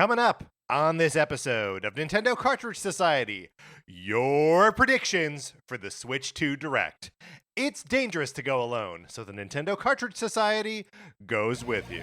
Coming up on this episode of Nintendo Cartridge Society, your predictions for the Switch 2 Direct. It's dangerous to go alone, so the Nintendo Cartridge Society goes with you.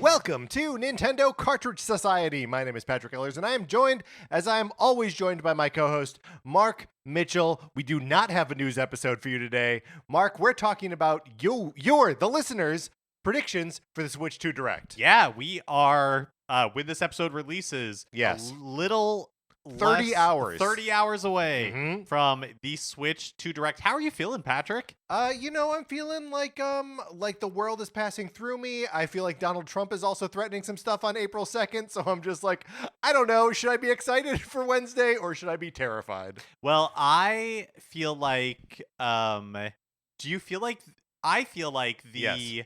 Welcome to Nintendo Cartridge Society. My name is Patrick Ellers, and I am joined, as I am always joined by my co-host, Mark Mitchell. We do not have a news episode for you today. Mark, we're talking about the listeners' predictions for the Switch 2 Direct. Yeah, we are, when this episode releases, Yes. a little 30 hours. 30 hours away from the Switch 2 Direct. How are you feeling, Patrick? I'm feeling like the world is passing through me. I feel like Donald Trump is also threatening some stuff on April 2nd, so I'm just like, I don't know, should I be excited for Wednesday or should I be terrified? Well, I feel like, do you feel like, I feel like Yes.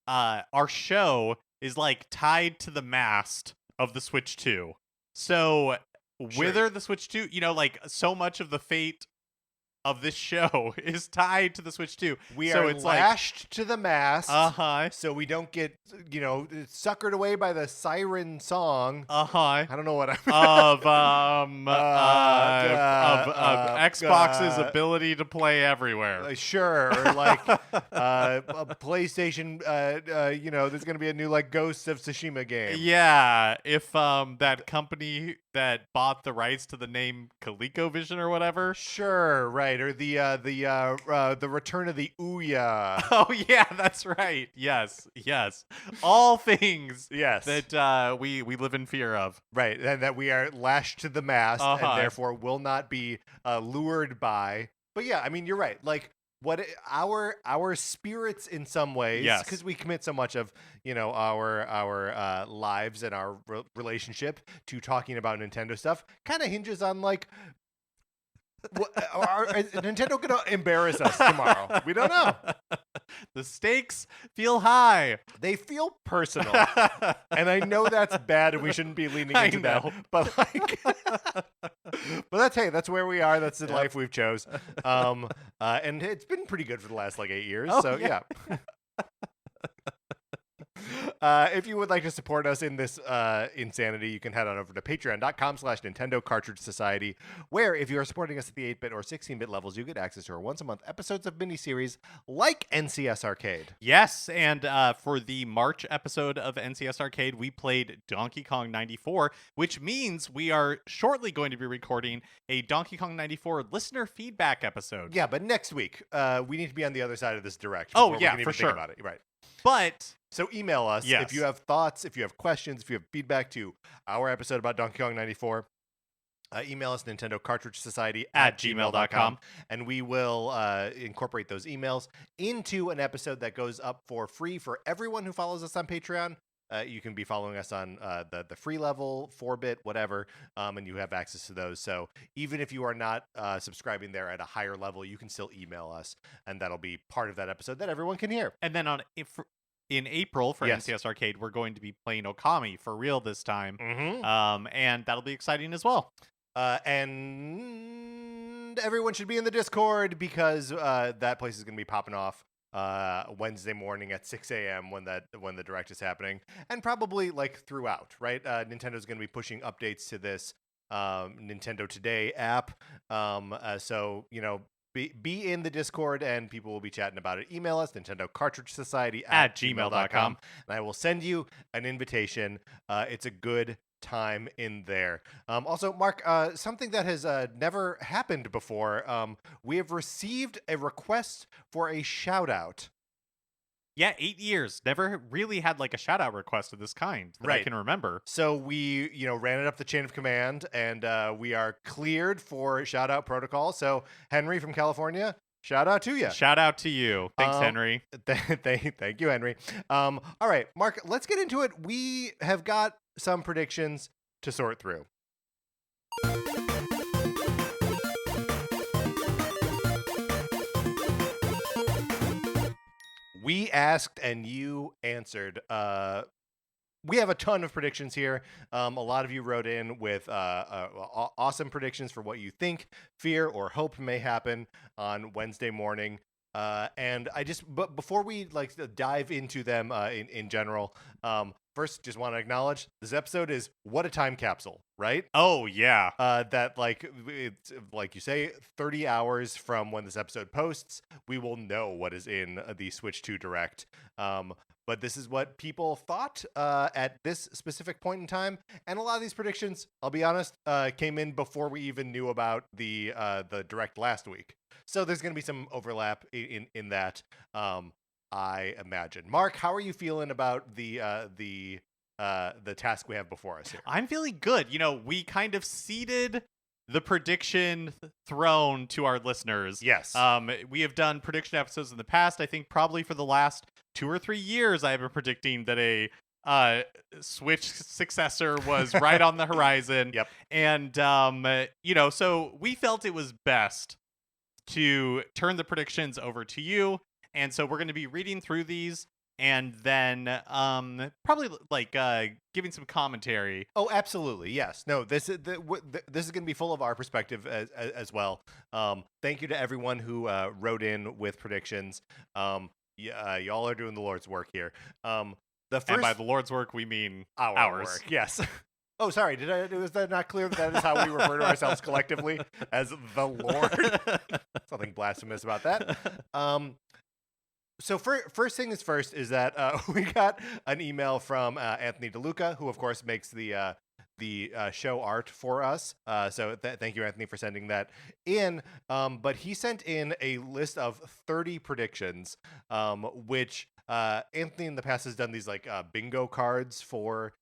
Our show is like tied to the mast of the Switch 2. So, whether the Switch 2, like so much of the fate of this show is tied to the Switch 2. We so are it's lashed to the mast, like, so we don't get, suckered away by the siren song. I don't know what I'm of Xbox's ability to play everywhere. Sure, or like a PlayStation. There's gonna be a new like Ghosts of Tsushima game. Yeah, if that company that bought the rights to the name ColecoVision or whatever. Sure, right, or the return of the Ouya. Oh yeah, that's right. Yes. All things. Yes. That we live in fear of. Right, and that we are lashed to the mast and therefore will not be lured by. But yeah, I mean, you're right. Like, what our spirits in some ways, Yes, because we commit so much of our lives and our relationship to talking about Nintendo stuff, kind of hinges on like, is Nintendo gonna embarrass us tomorrow? We don't know. The stakes feel high. They feel personal, and I know that's bad, and we shouldn't be leaning into that. But like, that's where we are. That's the life we've chose. And it's been pretty good for the last like 8 years. Oh, so yeah. If you would like to support us in this insanity, you can head on over to patreon.com/Nintendo Cartridge Society, where if you are supporting us at the 8-bit or 16-bit levels, you get access to our once-a-month episodes of miniseries like NCS Arcade. Yes, and for the March episode of NCS Arcade, we played Donkey Kong 94, which means we are shortly going to be recording a Donkey Kong 94 listener feedback episode. Yeah, but next week, we need to be on the other side of this direct. Oh, we yeah, can even for think sure. about it. Right. But so email us yes, if you have thoughts, if you have questions, if you have feedback to our episode about Donkey Kong 94. Email us Nintendo Cartridge Society at gmail.com, and we will incorporate those emails into an episode that goes up for free for everyone who follows us on Patreon. You can be following us on the free level, 4-bit, whatever, and you have access to those. So even if you are not subscribing there at a higher level, you can still email us, and that'll be part of that episode that everyone can hear. And then in April for NCS Arcade, we're going to be playing Okami for real this time, and that'll be exciting as well. And everyone should be in the Discord because that place is going to be popping off Wednesday morning at 6 a.m. when the direct is happening, and probably like throughout, right? Nintendo's going to be pushing updates to this Nintendo Today app, so be in the Discord and people will be chatting about it. Email us Nintendo Cartridge Society at gmail.com, and I will send you an invitation. It's a good time in there. Also, Mark, something that has never happened before, we have received a request for a shout out. Yeah, 8 years. Never really had like a shout out request of this kind that I can remember. So we, ran it up the chain of command, and we are cleared for shout out protocol. So Henry from California, shout out to you. Shout out to you. Thanks, Henry. Thank you, Henry. All right, Mark, let's get into it. We have got some predictions to sort through. We asked and you answered. We have a ton of predictions here. A lot of you wrote in with awesome predictions for what you think, fear, or hope may happen on Wednesday morning. And but before we dive into them in general, first just want to acknowledge this episode is what a time capsule, right? Oh yeah. That it's like you say, 30 hours from when this episode posts, we will know what is in the Switch 2 Direct. But this is what people thought at this specific point in time, and a lot of these predictions, I'll be honest, came in before we even knew about the Direct last week. So there's going to be some overlap in that, I imagine. Mark, how are you feeling about the task we have before us here? I'm feeling good. We kind of ceded the prediction throne to our listeners. Yes. We have done prediction episodes in the past. I think probably for the last 2 or 3 years, I have been predicting that a Switch successor was right on the horizon. Yep. And, so we felt it was best to turn the predictions over to you. And so we're going to be reading through these and then probably giving some commentary. Oh, absolutely. Yes. No, this is this is going to be full of our perspective as well. Thank you to everyone who wrote in with predictions. Y'all are doing the Lord's work here. And by the Lord's work, we mean ours. Work. Yes. Oh, sorry. Was that not clear that is how we refer to ourselves collectively as the Lord? Something blasphemous about that. So first thing is first is that we got an email from Anthony DeLuca, who of course makes the show art for us. So thank you, Anthony, for sending that in. But he sent in a list of 30 predictions, which Anthony in the past has done these bingo cards for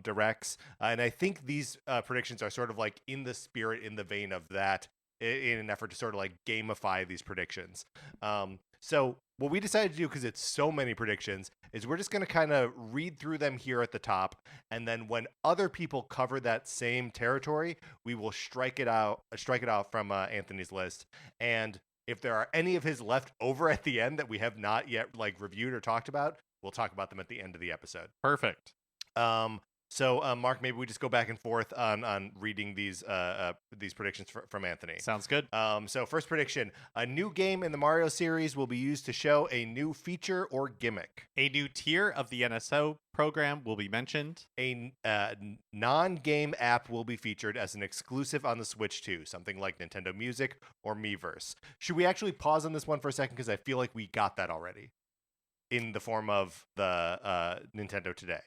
directs, and I think these predictions are sort of in the spirit, in the vein of that, in an effort to sort of gamify these predictions. So what we decided to do, because it's so many predictions, is we're just going to kind of read through them here at the top, and then when other people cover that same territory, we will strike it out from Anthony's list. And if there are any of his left over at the end that we have not yet reviewed or talked about, we'll talk about them at the end of the episode. Perfect. So, Mark, maybe we just go back and forth on reading these predictions from Anthony. Sounds good. So, first prediction: a new game in the Mario series will be used to show a new feature or gimmick. A new tier of the NSO program will be mentioned. A non-game app will be featured as an exclusive on the Switch 2, something like Nintendo Music or Miiverse. Should we actually pause on this one for a second, because I feel like we got that already in the form of the Nintendo Today?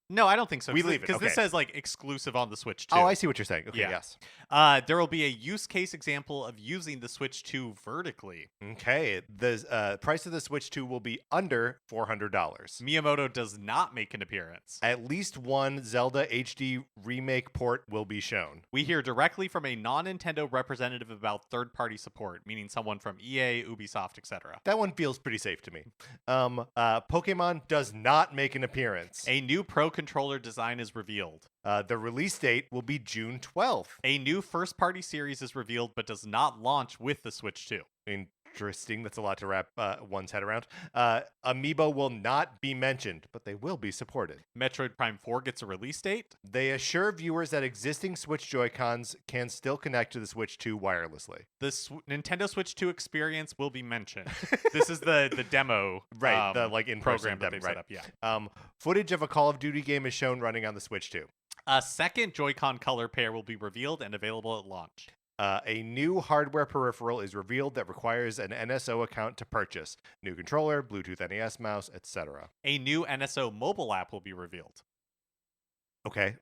No, I don't think so. We leave it, because okay. this says exclusive on the Switch 2. Oh, I see what you're saying. Okay, yeah. Yes. There will be a use case example of using the Switch 2 vertically. Okay, the price of the Switch 2 will be under $400. Miyamoto does not make an appearance. At least one Zelda HD remake port will be shown. We hear directly from a non-Nintendo representative about third-party support, meaning someone from EA, Ubisoft, etc. That one feels pretty safe to me. Pokemon does not make an appearance. A new Pro Controller design is revealed. The release date will be June 12th. A new first-party series is revealed, but does not launch with the Switch 2. Interesting. That's a lot to wrap one's head around. Amiibo will not be mentioned, but they will be supported. Metroid Prime 4 gets a release date. They assure viewers that existing Switch Joy-Cons can still connect to the Switch 2 wirelessly. The Nintendo Switch 2 experience will be mentioned. This is the demo, right? The in program that demo, they've right. set up. Yeah. Footage of a Call of Duty game is shown running on the Switch 2. A second Joy-Con color pair will be revealed and available at launch. A new hardware peripheral is revealed that requires an NSO account to purchase. New controller, Bluetooth NES mouse, etc. A new NSO mobile app will be revealed. Okay,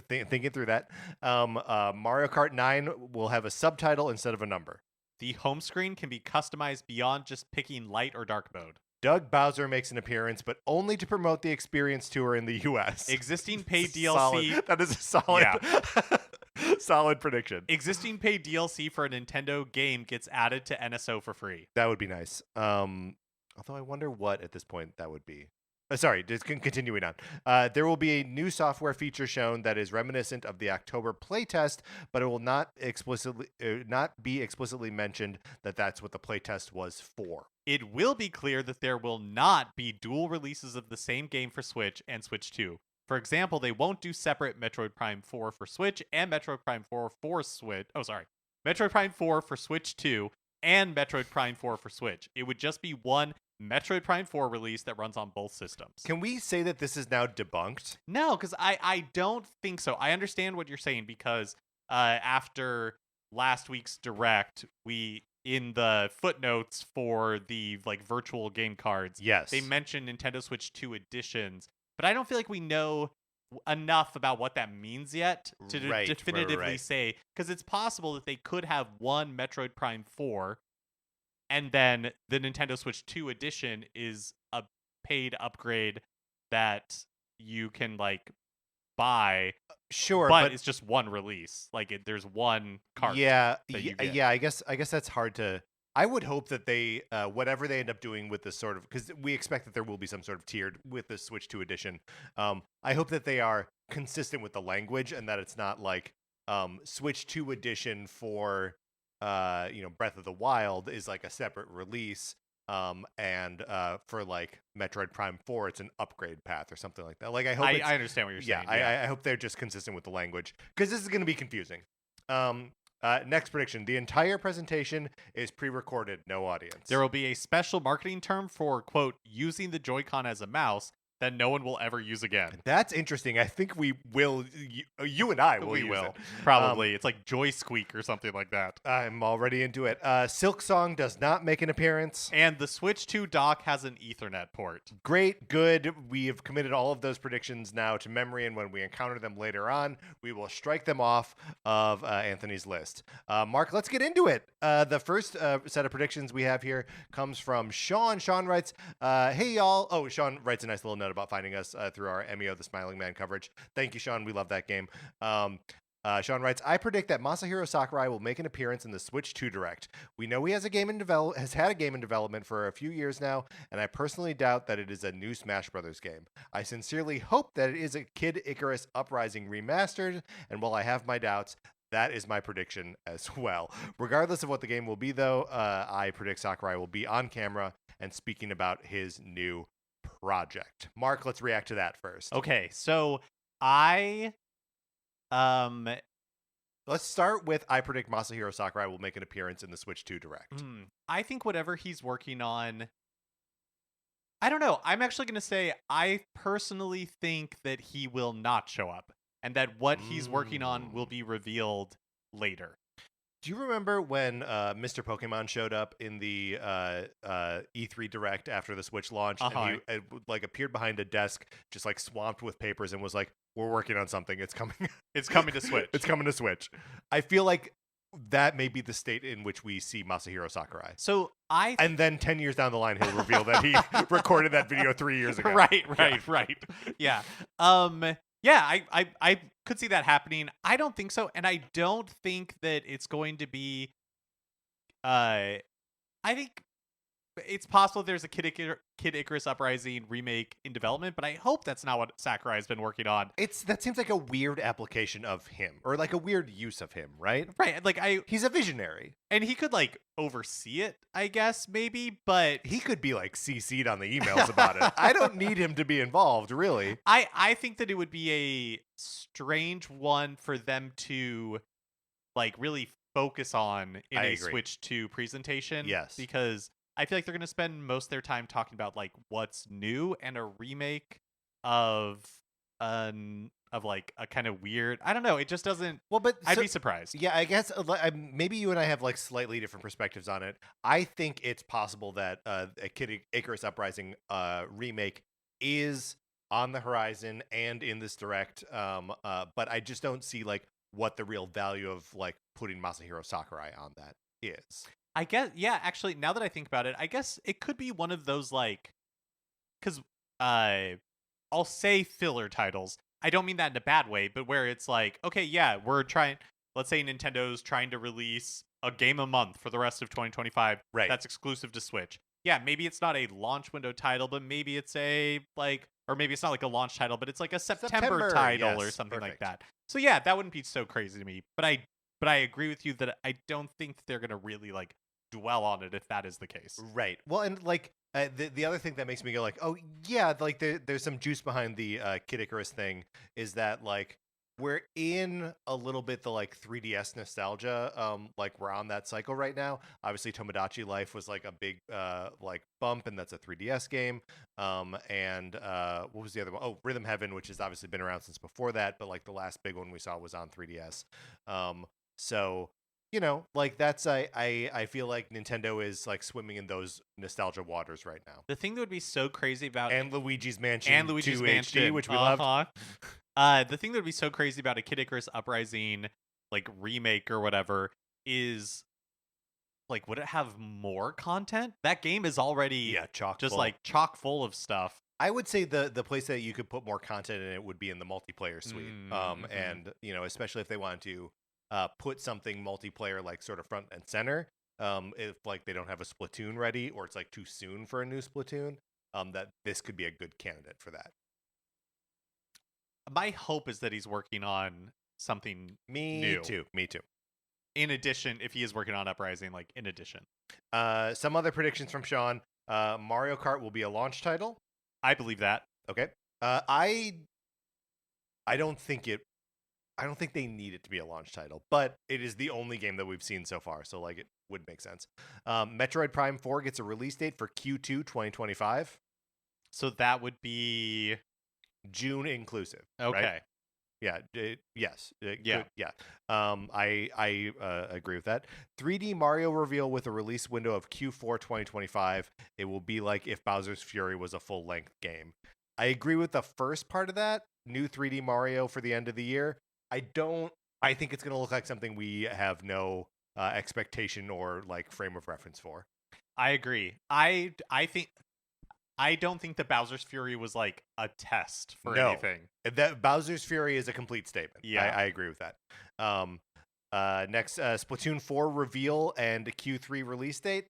thinking through that. Mario Kart 9 will have a subtitle instead of a number. The home screen can be customized beyond just picking light or dark mode. Doug Bowser makes an appearance, but only to promote the Experience Tour in the U.S. Existing paid DLC... Solid. That is a solid... Yeah. Solid prediction. Existing paid DLC for a Nintendo game gets added to NSO for free. That would be nice. Although I wonder what at this point that would be. Sorry, just continuing on. There will be a new software feature shown that is reminiscent of the October playtest, but it will not be explicitly mentioned that that's what the playtest was for. It will be clear that there will not be dual releases of the same game for Switch and Switch 2. For example, they won't do separate Metroid Prime 4 for Switch and Metroid Prime 4 for Switch. Oh, sorry. Metroid Prime 4 for Switch 2 and Metroid Prime 4 for Switch. It would just be one Metroid Prime 4 release that runs on both systems. Can we say that this is now debunked? No, because I don't think so. I understand what you're saying because after last week's Direct, we, in the footnotes for the like virtual game cards, Yes. they mentioned Nintendo Switch 2 editions, but I don't feel like we know enough about what that means yet to definitively say, because it's possible that they could have one Metroid Prime 4 and then the Nintendo Switch 2 edition is a paid upgrade that you can like buy. Sure, but it's just one release. Like there's one card. Yeah, that you get. yeah. I guess that's hard to. I would hope that they, whatever they end up doing with this sort of, because we expect that there will be some sort of tiered with the Switch 2 edition. I hope that they are consistent with the language and that it's not like Switch 2 edition for, Breath of the Wild is like a separate release. And for like Metroid Prime 4, it's an upgrade path or something like that. Like I understand what you're saying. Yeah, I hope they're just consistent with the language because this is going to be confusing. Next prediction: the entire presentation is pre-recorded, no audience. There will be a special marketing term for quote using the Joy-Con as a mouse that no one will ever use again. That's interesting. I think we will. You and I will. We use will it. probably. It's like Joy Squeak or something like that. I'm already into it. Silk Song does not make an appearance, and the Switch 2 dock has an Ethernet port. Great, good. We have committed all of those predictions now to memory, and when we encounter them later on, we will strike them off of Anthony's list. Mark, let's get into it. The first set of predictions we have here comes from Sean. Sean writes, "Hey y'all." Oh, Sean writes a nice little note about finding us through our Emio the Smiling Man coverage. Thank you, Sean. We love that game. Sean writes, I predict that Masahiro Sakurai will make an appearance in the Switch 2 Direct. We know he has had a game in development for a few years now, and I personally doubt that it is a new Smash Brothers game. I sincerely hope that it is a Kid Icarus Uprising remastered, and while I have my doubts, that is my prediction as well. Regardless of what the game will be, though, I predict Sakurai will be on camera and speaking about his new project. Mark, let's react to that first. Okay, so I let's start with I predict Masahiro Sakurai will make an appearance in the Switch 2 Direct. I think whatever he's working on, I don't know. I'm actually going to say I personally think that he will not show up and that what he's working on will be revealed later. Do you remember when Mr. Pokemon showed up in the E3 Direct after the Switch launched? And he like appeared behind a desk, just like swamped with papers, and was like, "We're working on something. It's coming. It's coming to Switch. It's coming to Switch." I feel like that may be the state in which we see Masahiro Sakurai. So and then 10 years down the line, he'll reveal that he recorded that video 3 years ago. Right. Yeah. Yeah, I could see that happening. I don't think so, and I don't think that it's going to be. I think it's possible there's a Kid Icarus Uprising remake in development, but I hope that's not what Sakurai has been working on. That seems like a weird application of him, or like a weird use of him, right? Right, like he's a visionary, and he could like oversee it, I guess, maybe, but he could be like CC'd on the emails about it. I don't need him to be involved, really. I think that it would be a strange one for them to like really focus on in a Switch 2 presentation. Yes, because I feel like they're going to spend most of their time talking about like what's new, and a remake of like a kind of weird. I don't know. It just doesn't. Well, but I'd be surprised. Yeah, I guess maybe you and I have like slightly different perspectives on it. I think it's possible that a Kid Icarus Uprising remake is on the horizon and in this Direct. But I just don't see like what the real value of like putting Masahiro Sakurai on that is. I guess, yeah, actually, now that I think about it, I guess it could be one of those, like, because I'll say filler titles. I don't mean that in a bad way, but where it's like, okay, yeah, let's say Nintendo's trying to release a game a month for the rest of 2025. Right. That's exclusive to Switch. yeah, maybe it's not a launch window title, but maybe it's a like, or maybe it's not like a launch title, but it's like a September title or yes, something like perfect. that. So yeah, that wouldn't be so crazy to me. But I agree with you that I don't think they're gonna really like dwell on it if that is the case. Right. Well, and like the other thing that makes me go like, oh yeah, like there's some juice behind the Kid Icarus thing is that like we're in a little bit the like 3DS nostalgia. Like we're on that cycle right now. Obviously, Tomodachi Life was like a big like bump, and that's a 3DS game. And what was the other one? Oh, Rhythm Heaven, which has obviously been around since before that, but like the last big one we saw was on 3DS. So like that's I feel like Nintendo is like swimming in those nostalgia waters right now. The thing that would be so crazy about And Luigi's Mansion and Luigi's 2 Mansion, HD, which we loved. The thing that would be so crazy about a Kid Icarus Uprising like remake or whatever is like, would it have more content? That game is already Yeah, chock just full. like chock full of stuff. I would say the place that you could put more content in it would be in the multiplayer suite. And especially if they wanted to put something multiplayer like sort of front and center. If like they don't have a Splatoon ready or it's like too soon for a new Splatoon, that this could be a good candidate for that. My hope is that he's working on something new. Me too. In addition, if he is working on Uprising, like in addition. Some other predictions from Sean. Mario Kart will be a launch title. I believe that. Okay. I don't think it. I don't think they need it to be a launch title, but it is the only game that we've seen so far, so like it would make sense. Metroid Prime 4 gets a release date for Q2 2025. So that would be June inclusive. okay. Right? Yeah. Yes. Yeah. Yeah. I agree with that. 3D Mario reveal with a release window of Q4 2025. It will be like if Bowser's Fury was a full length game. I agree with the first part of that. New 3D Mario for the end of the year. I think it's going to look like something we have no expectation or like frame of reference for. I agree. I don't think that Bowser's Fury was like a test for anything. That Bowser's Fury is a complete statement. Yeah, I agree with that. Next, Splatoon 4 reveal and Q3 release date.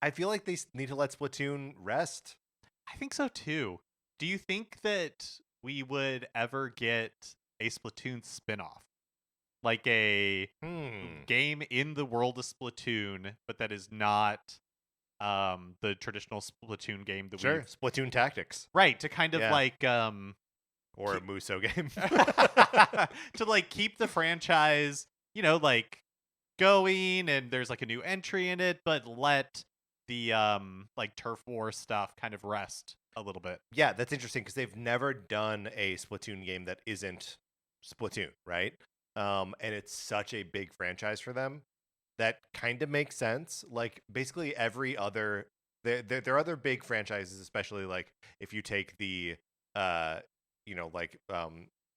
I feel like they need to let Splatoon rest. I think so too. Do you think that we would ever get a Splatoon spin-off? Like a game in the world of Splatoon, but that is not the traditional Splatoon game that we Splatoon Tactics. Right, to kind of like or a Muso game. to like keep the franchise, like going, and there's like a new entry in it, but let the like turf war stuff kind of rest a little bit. Yeah, that's interesting because they've never done a Splatoon game that isn't Splatoon, right? And it's such a big franchise for them that kind of makes sense. Like basically every other there are other big franchises, especially like if you take the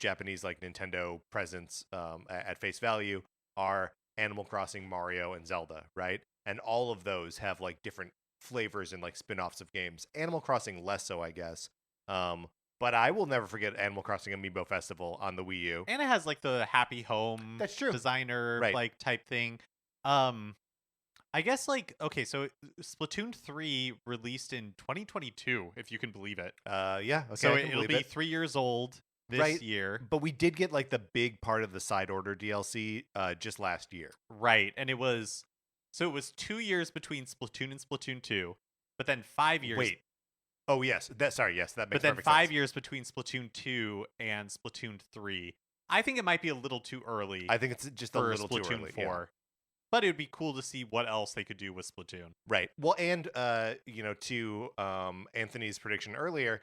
Japanese like Nintendo presence at face value are Animal Crossing, Mario, and Zelda, right? And all of those have like different flavors and like spin-offs of games. Animal Crossing less so, I guess. But I will never forget Animal Crossing Amiibo Festival on the Wii U. And it has like the happy home That's true. designer like type thing. I guess like okay, so Splatoon 3 released in 2022, if you can believe it. Yeah, okay. So it'll be 3 years old this year. But we did get like the big part of the side order DLC just last year. Right. And it was 2 years between Splatoon and Splatoon 2, but then 5 years. Wait. Oh yes, that makes perfect sense. But then 5 years between Splatoon 2 and Splatoon 3. I think it might be a little too early. I think it's just a little too early. 4. Yeah. But it would be cool to see what else they could do with Splatoon. Right. Well, and to Anthony's prediction earlier,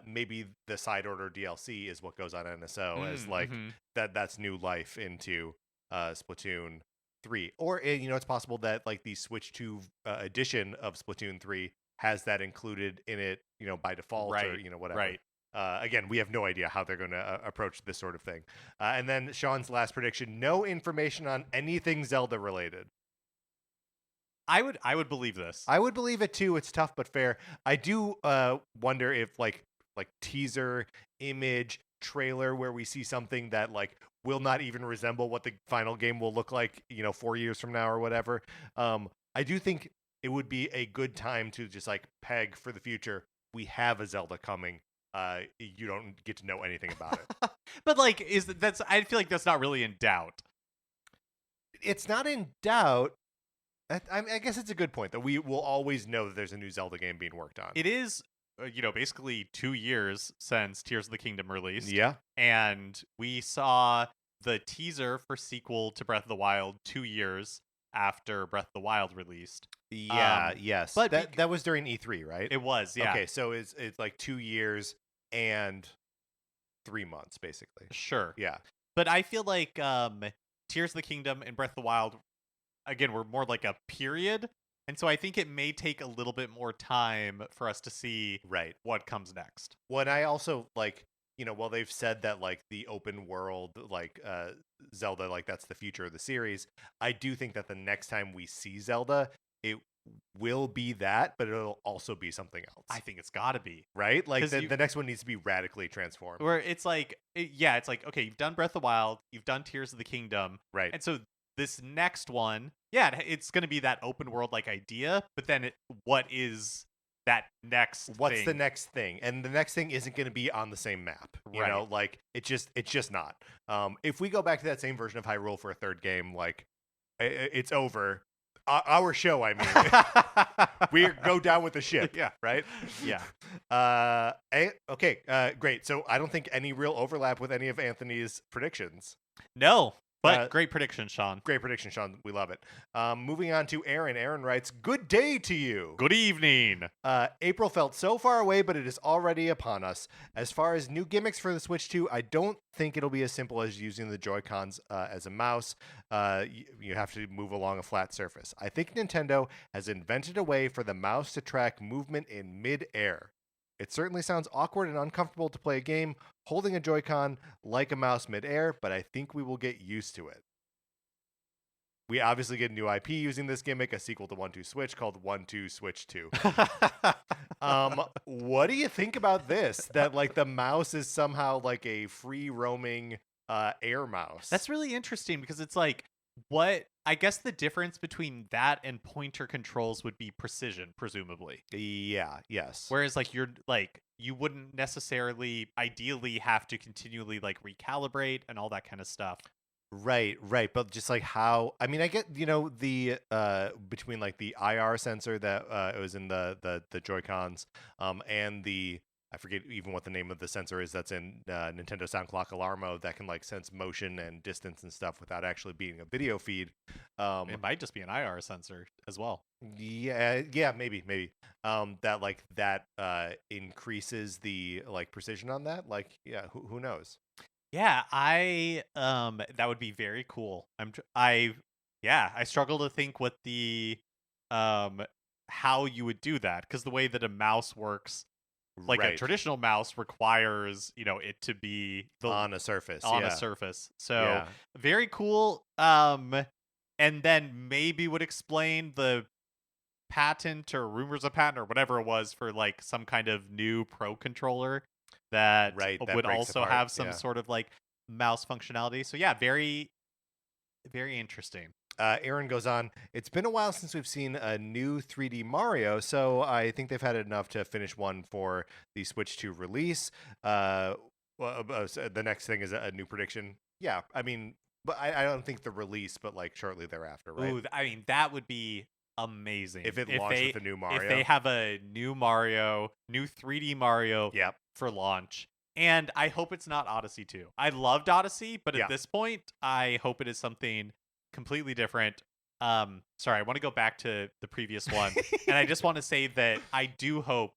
maybe the side order DLC is what goes on NSO as like that's new life into Splatoon 3. Or it's possible that like the Switch 2 edition of Splatoon 3 has that included in it, by default or whatever. Right. Again, we have no idea how they're going to approach this sort of thing. And then Sean's last prediction: no information on anything Zelda related. I would believe this. I would believe it too. It's tough but fair. I do wonder if like teaser, image, trailer where we see something that like will not even resemble what the final game will look like, 4 years from now or whatever. I do think it would be a good time to just like peg for the future. We have a Zelda coming. You don't get to know anything about it. But like, I feel like that's not really in doubt. It's not in doubt. I guess it's a good point that we will always know that there's a new Zelda game being worked on. It is, basically 2 years since Tears of the Kingdom released. Yeah. And we saw the teaser for sequel to Breath of the Wild 2 years after Breath of the Wild released. Yeah, yes. But that was during E3, right? It was, yeah. Okay, so it's like 2 years and 3 months, basically. Sure. Yeah. But I feel like Tears of the Kingdom and Breath of the Wild, again, were more like a period. And so I think it may take a little bit more time for us to see what comes next. When I also like, while they've said that like the open world, like Zelda, like that's the future of the series, I do think that the next time we see Zelda, it will be that, but it'll also be something else. I think it's got to be. Right? Like the next one needs to be radically transformed. Where it's like, it's like, okay, you've done Breath of the Wild, you've done Tears of the Kingdom. Right. And so this next one, it's going to be that open world like idea, but then what is that next What's thing? the next thing? And the next thing isn't going to be on the same map. You know, like it's just not. If we go back to that same version of Hyrule for a third game, like it's over. Our show, I mean, we go down with the ship. Yeah. Right. Yeah. Okay. Great. So I don't think any real overlap with any of Anthony's predictions. No. But great prediction, Sean. Great prediction, Sean. We love it. Moving on to Aaron. Aaron writes, "Good day to you. Good evening. April felt so far away, but it is already upon us. As far as new gimmicks for the Switch 2, I don't think it'll be as simple as using the Joy-Cons as a mouse. You have to move along a flat surface. I think Nintendo has invented a way for the mouse to track movement in mid-air. It certainly sounds awkward and uncomfortable to play a game holding a Joy-Con like a mouse mid-air, but I think we will get used to it. We obviously get a new IP using this gimmick, a sequel to 1-2 Switch called 1-2 Switch 2. What do you think about this? That like the mouse is somehow like a free roaming air mouse. That's really interesting because it's like, I guess the difference between that and pointer controls would be precision, presumably. Yeah, yes. Whereas you wouldn't necessarily ideally have to continually like recalibrate and all that kind of stuff. Right. But just like how, I mean, I get, the between like the IR sensor that it was in the Joy-Cons and the, I forget even what the name of the sensor is that's in Nintendo Sound Clock Alarmo that can like sense motion and distance and stuff without actually being a video feed. It might just be an IR sensor as well. Yeah, maybe. That increases the like precision on that. Like, yeah, who knows? Yeah, that would be very cool. I struggle to think what the how you would do that, because the way that a mouse works, like a traditional mouse requires, it to be on a surface. A surface. So very cool. And then maybe would explain the patent or rumors of patent or whatever it was for like some kind of new Pro controller that would also have some sort of like mouse functionality. So yeah, very, very interesting. Aaron goes on, "It's been a while since we've seen a new 3D Mario, so I think they've had enough to finish one for the Switch 2 release." The next thing is a new prediction. Yeah, I mean, but I don't think the release, but like shortly thereafter, right? Ooh, I mean, that would be amazing. If it launched with the new Mario. If they have a new Mario, new 3D Mario for launch. And I hope it's not Odyssey 2. I loved Odyssey, but at this point, I hope it is something completely different. Sorry, I want to go back to the previous one. And I just want to say that I do hope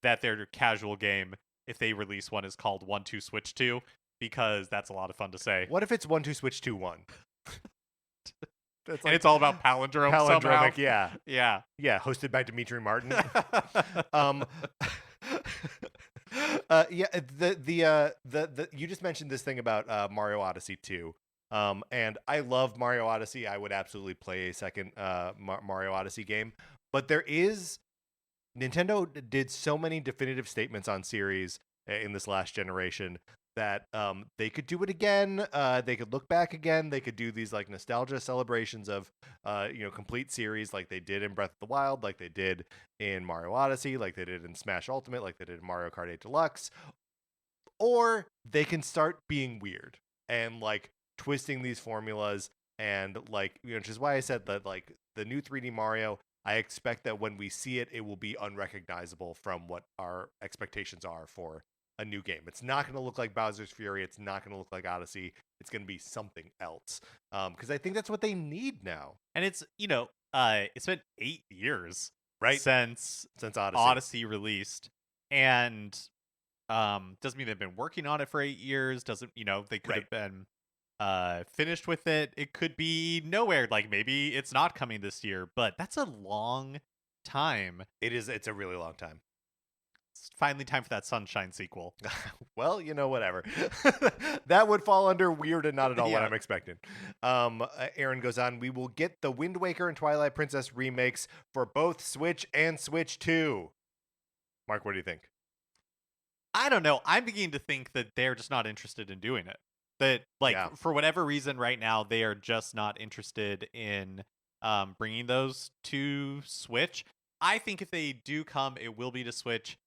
that their casual game, if they release one, is called 1-2 Switch 2, because that's a lot of fun to say. What if it's 1-2 Switch 2-1? And it's all about palindromic somehow. Yeah, hosted by Dimitri Martin. You just mentioned this thing about Mario Odyssey 2. And I love Mario Odyssey. I would absolutely play a second Mario Odyssey game. But Nintendo did so many definitive statements on series in this last generation that they could do it again. They could look back again. They could do these like nostalgia celebrations of complete series like they did in Breath of the Wild, like they did in Mario Odyssey, like they did in Smash Ultimate, like they did in Mario Kart 8 Deluxe. Or they can start being weird and like twisting these formulas, and like, which is why I said that like the new 3D Mario, I expect that when we see it, it will be unrecognizable from what our expectations are for a new game. It's not going to look like Bowser's Fury. It's not going to look like Odyssey. It's going to be something else. Because I think that's what they need now. And it's it's been 8 years Right. since Odyssey released, and doesn't mean they've been working on it for 8 years. Doesn't they could have been finished with it. It could be nowhere. Like maybe it's not coming this year, but that's a long time. It is. It's a really long time. It's finally time for that Sunshine sequel. Well, whatever. That would fall under weird and not at all what I'm expecting. Aaron goes on, we will get the Wind Waker and Twilight Princess remakes for both Switch and Switch 2. Mark, what do you think? I don't know. I'm beginning to think that they're just not interested in doing it. That for whatever reason right now, they are just not interested in bringing those to Switch. I think if they do come, it will be to Switch.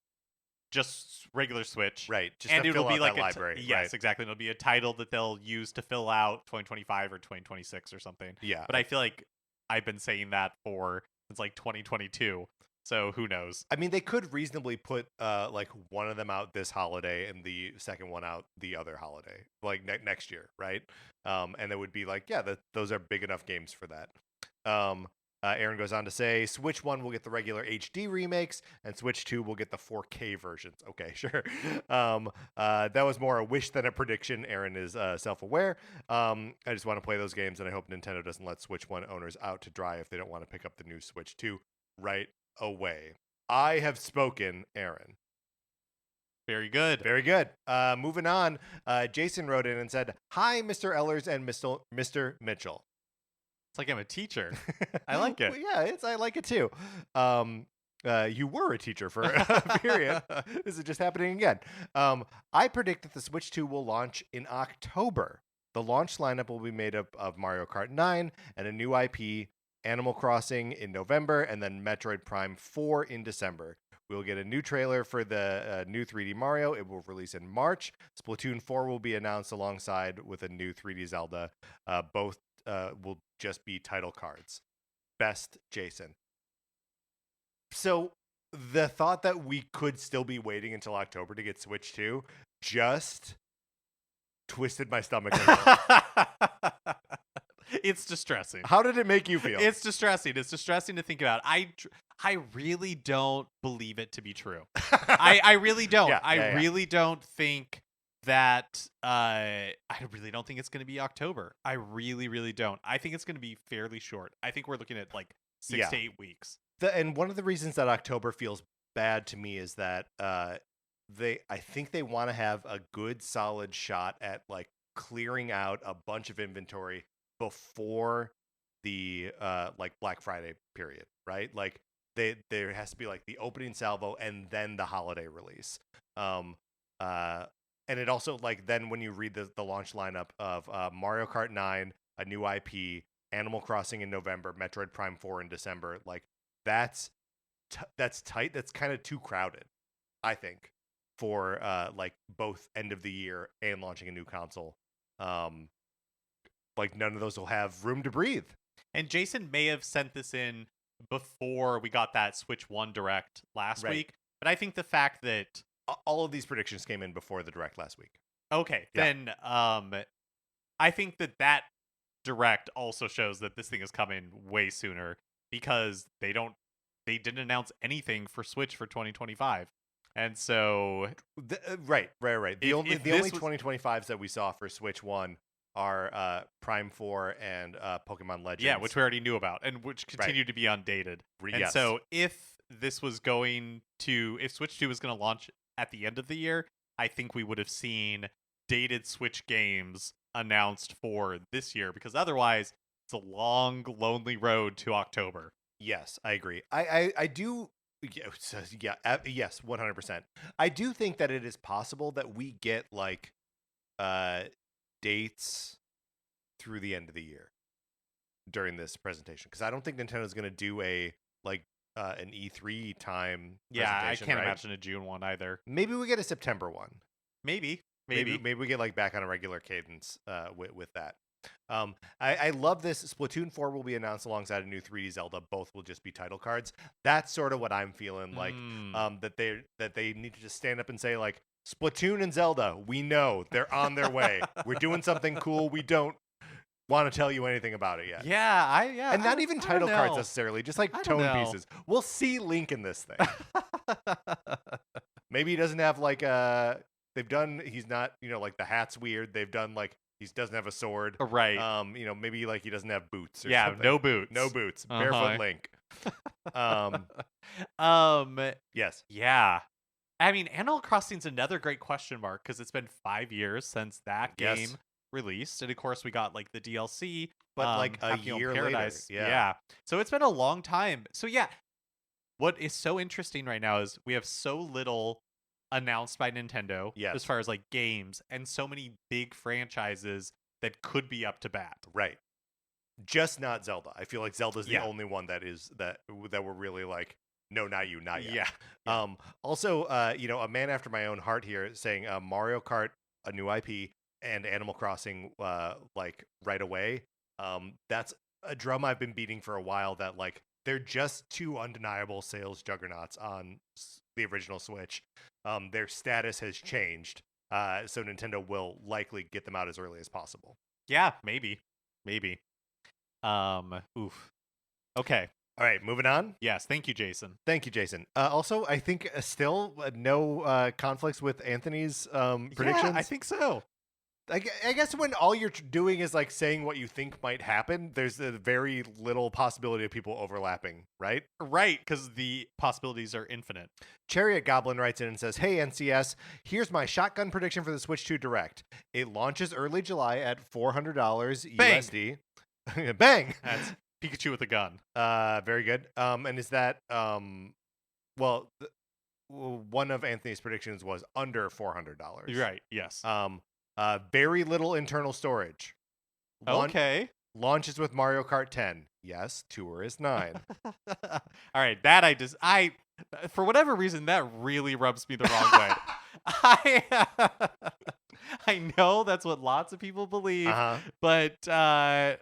Just regular Switch. Right. Just and it'll be like a library. Yes, right. exactly. It'll be a title that they'll use to fill out 2025 or 2026 or something. Yeah. But I feel like I've been saying that since like 2022. So who knows? I mean, they could reasonably put like one of them out this holiday and the second one out the other holiday, like next year, right? And it would be like, those are big enough games for that. Aaron goes on to say, Switch 1 will get the regular HD remakes, and Switch 2 will get the 4K versions. Okay, sure. That was more a wish than a prediction. Aaron is self-aware. I just want to play those games, and I hope Nintendo doesn't let Switch 1 owners out to dry if they don't want to pick up the new Switch 2 right away. I have spoken, Aaron. Very good. Very good. Moving on, Jason wrote in and said, hi, Mr. Ellers and Mr. Mitchell. It's like I'm a teacher. I like it. Well, yeah, I like it too. You were a teacher for a period. This is just happening again. I predict that the Switch 2 will launch in October. The launch lineup will be made up of Mario Kart 9 and a new IP, Animal Crossing, in November, and then Metroid Prime 4 in December. We'll get a new trailer for the new 3D Mario. It will release in March. Splatoon 4 will be announced alongside with a new 3D Zelda. Both will just be title cards. Best, Jason. So the thought that we could still be waiting until October to get Switch 2 just twisted my stomach. It's distressing. How did it make you feel? It's distressing. It's distressing to think about. I really don't believe it to be true. I really don't. I really don't think that I really don't think it's going to be October. I really, really don't. I think it's going to be fairly short. I think we're looking at like 6 to 8 weeks. And one of the reasons that October feels bad to me is that I think they want to have a good solid shot at like clearing out a bunch of inventory before the like Black Friday period, right? Like there has to be like the opening salvo and then the holiday release. And it also, like, then when you read the launch lineup of Mario Kart 9, a new IP, Animal Crossing in November, Metroid Prime 4 in December, like, that's tight. That's kind of too crowded, I think, for, like, both end of the year and launching a new console. Like, none of those will have room to breathe. And Jason may have sent this in before we got that Switch 1 Direct last week, but I think the fact that all of these predictions came in before the Direct last week. Okay, then I think that Direct also shows that this thing is coming way sooner, because they didn't announce anything for Switch for 2025. And so right. The only 2025s that we saw for Switch 1 are Prime 4 and Pokemon Legends. Yeah, which we already knew about and which continue to be undated. And so if Switch 2 was going to launch at the end of the year, I think we would have seen dated Switch games announced for this year, because otherwise it's a long, lonely road to October. Yes, I agree. I do. Yes, 100%. I do think that it is possible that we get like dates through the end of the year during this presentation, because I don't think Nintendo's going to do an E3 time Yeah, I presentation, can't right? imagine a June one either. Maybe we get a September one. Maybe. Maybe we get like back on a regular cadence with that. I love this. Splatoon 4 will be announced alongside a new 3D Zelda. Both will just be title cards. That's sort of what I'm feeling like. That they need to just stand up and say like, Splatoon and Zelda, we know they're on their way. We're doing something cool. We don't want to tell you anything about it yet. Yeah, And not even title cards necessarily, just like tone pieces. We'll see Link in this thing. Maybe he doesn't have like he's not, like the hat's weird. They've done like he doesn't have a sword. Right. Maybe like he doesn't have boots or yeah, something. no boots. No boots. Barefoot Link. Yes. Yeah. I mean, Animal Crossing's another great question mark because it's been 5 years since that game released, and of course we got like the DLC, but like a Happy Home year Paradise. later. Yeah. So it's been a long time. So yeah, what is so interesting right now is we have so little announced by Nintendo as far as like games, and so many big franchises that could be up to bat. Right. Just not Zelda. I feel like Zelda's the only one that we're really like, no, not you, not yet. Yeah. Also, a man after my own heart here saying Mario Kart, a new IP, and Animal Crossing, like right away. That's a drum I've been beating for a while. That like they're just two undeniable sales juggernauts on the original Switch. Their status has changed, so Nintendo will likely get them out as early as possible. Yeah, maybe. Oof. Okay. All right, moving on. Yes, thank you, Jason. Also, I think still no conflicts with Anthony's predictions. Yeah, I think so. I guess when all you're doing is like saying what you think might happen, there's a very little possibility of people overlapping, right? Right, because the possibilities are infinite. Chariot Goblin writes in and says, "Hey NCS, here's my shotgun prediction for the Switch 2 Direct. It launches early July at $400 USD. Bang! That's Pikachu with a gun. Very good. And is that one of Anthony's predictions was under $400. Right. Yes. Very little internal storage. Okay. Launches with Mario Kart 10. Yes. Tour is 9. All right. That I for whatever reason that really rubs me the wrong way. I know that's what lots of people believe, but I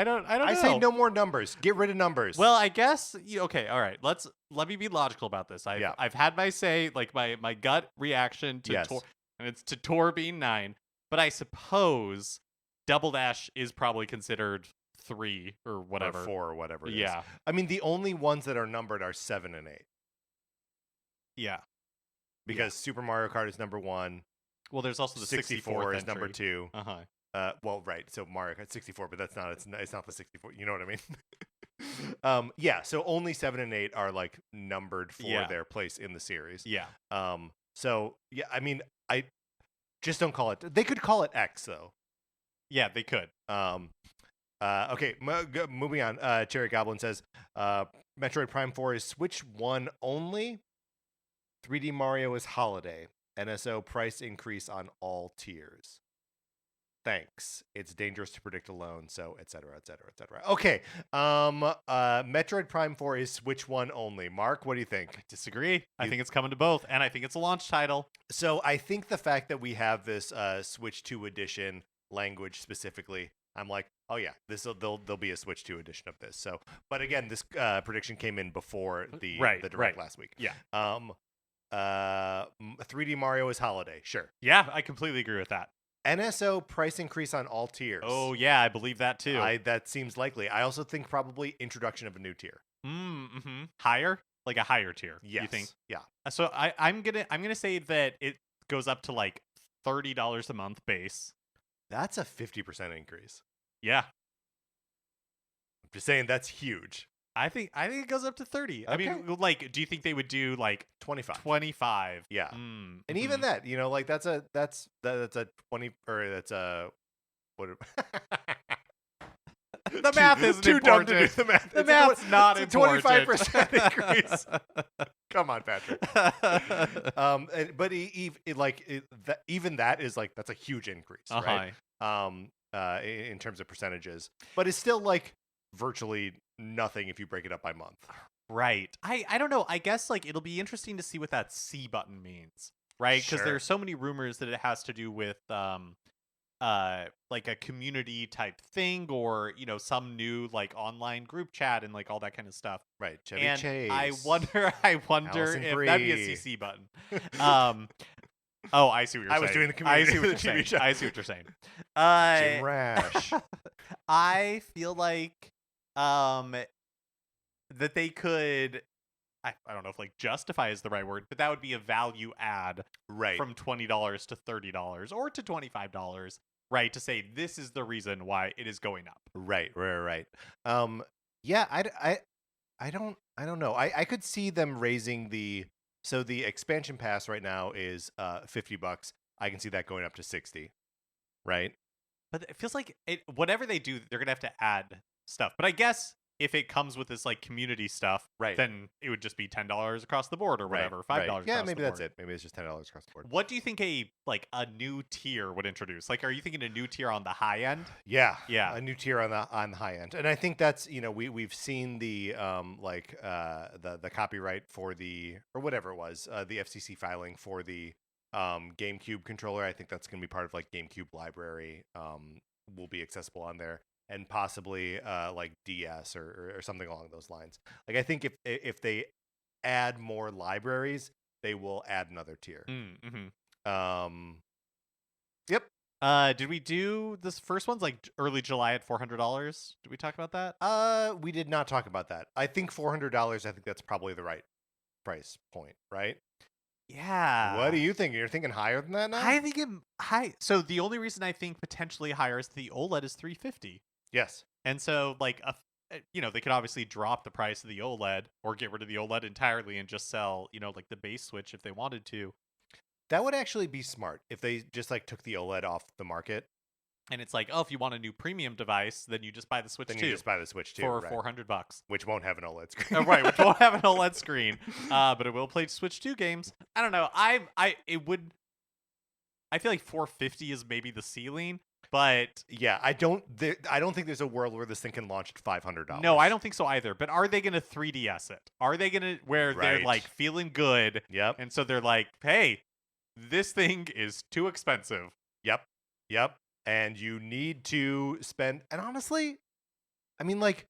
don't know. I say no more numbers. Get rid of numbers. Well, I guess okay. All right. Let me be logical about this. I've had my say, like my gut reaction to Tor, and it's to Tor being 9. But I suppose Double Dash is probably considered 3 or whatever, or 4 or whatever. It is. Yeah. I mean, the only ones that are numbered are 7 and 8. Yeah. Because Super Mario Kart is number 1. Well, there's also the 64 is entry. number 2. Well, right. So Mario Kart 64, but that's not. It's not the 64. You know what I mean? Yeah. So only 7 and 8 are like numbered for their place in the series. Yeah. So yeah, I mean, I just don't call it. They could call it X though. Yeah, they could. Okay. Moving on. Cherry Goblin says, Metroid Prime 4 is Switch 1 only. 3D Mario is holiday. NSO price increase on all tiers. Thanks. It's dangerous to predict alone, so etc. Okay. Metroid Prime 4 is Switch 1 only. Mark, what do you think? I disagree. I think it's coming to both, and I think it's a launch title. So I think the fact that we have this Switch 2 edition language specifically, I'm like, oh yeah, there'll be a Switch 2 edition of this. So, but again, this prediction came in before the Direct last week. Yeah. 3D Mario is holiday. Sure. Yeah, I completely agree with that. NSO price increase on all tiers. Oh yeah, I believe that too. That seems likely. I also think probably introduction of a new tier. Mm-hmm. Higher, like a higher tier. Yes. You think? Yeah. So I'm gonna say that it goes up to like $30 a month base. That's a 50% increase. Yeah. I'm just saying that's huge. I think it goes up to 30. Okay. I mean, like, do you think they would do like 25? 25. Yeah. And even that, like that's a 20 or that's a what? The math isn't too important. dumb to do the math. The math's not it's important. A 25% increase. Come on, Patrick. But even that is like that's a huge increase, right? In terms of percentages, but it's still like virtually nothing if you break it up by month. Right. I don't know. I guess like it'll be interesting to see what that C button means, right? Because Sure. there's so many rumors that it has to do with like a community type thing, or some new like online group chat and like all that kind of stuff. Right. Chevy And Chase. I wonder Allison if Brie. that'd be a CC button. Oh, I see what you're saying. I was doing the I community. see what you're TV saying. show. I see what you're saying. Jim Rash. I feel like that they could. I don't know if like justify is the right word, but that would be a value add Right. from $20 to $30 or to $25, right? To say this is the reason why it is going up. Right. Yeah, I don't know. I could see them raising the expansion pass right now is $50. I can see that going up to 60. Right? But it feels like whatever they do, they're gonna have to add stuff. But I guess if it comes with this like community stuff, Right. then it would just be $10 across the board or whatever, $5. Yeah, across maybe the that's board. it. Maybe it's just $10 across the board. What do you think a new tier would introduce? Like, are you thinking a new tier on the high end? Yeah, Yeah. a new tier on the high end, and I think that's we've seen the the copyright for the or whatever it was the FCC filing for the GameCube controller. I think that's going to be part of like GameCube library. Will be accessible on there, and possibly like DS or something along those lines. Like I think if they add more libraries, they will add another tier. Mm-hmm. Yep. Did we do this first one's like early July at $400? Did we talk about that? We did not talk about that. I think $400. I think that's probably the right price point, right? Yeah. What do you think? You're thinking higher than that now? I think high. So the only reason I think potentially higher is the OLED is $350. Yes. And so like they could obviously drop the price of the OLED or get rid of the OLED entirely and just sell, like the base Switch if they wanted to. That would actually be smart if they just like took the OLED off the market. And it's like, oh, if you want a new premium device, then you just buy the Switch 2. Then you just buy the Switch 2 for right. $400, which won't have an OLED screen. Right, which won't have an OLED screen, but it will play Switch 2 games. I don't know. I feel like $450 is maybe the ceiling, but yeah, I don't think there's a world where this thing can launch at $500. No, I don't think so either. But are they going to 3DS it? Are they going to where they're like feeling good? Yep. And so they're like, hey, this thing is too expensive. Yep. And you need to spend, and honestly, I mean, like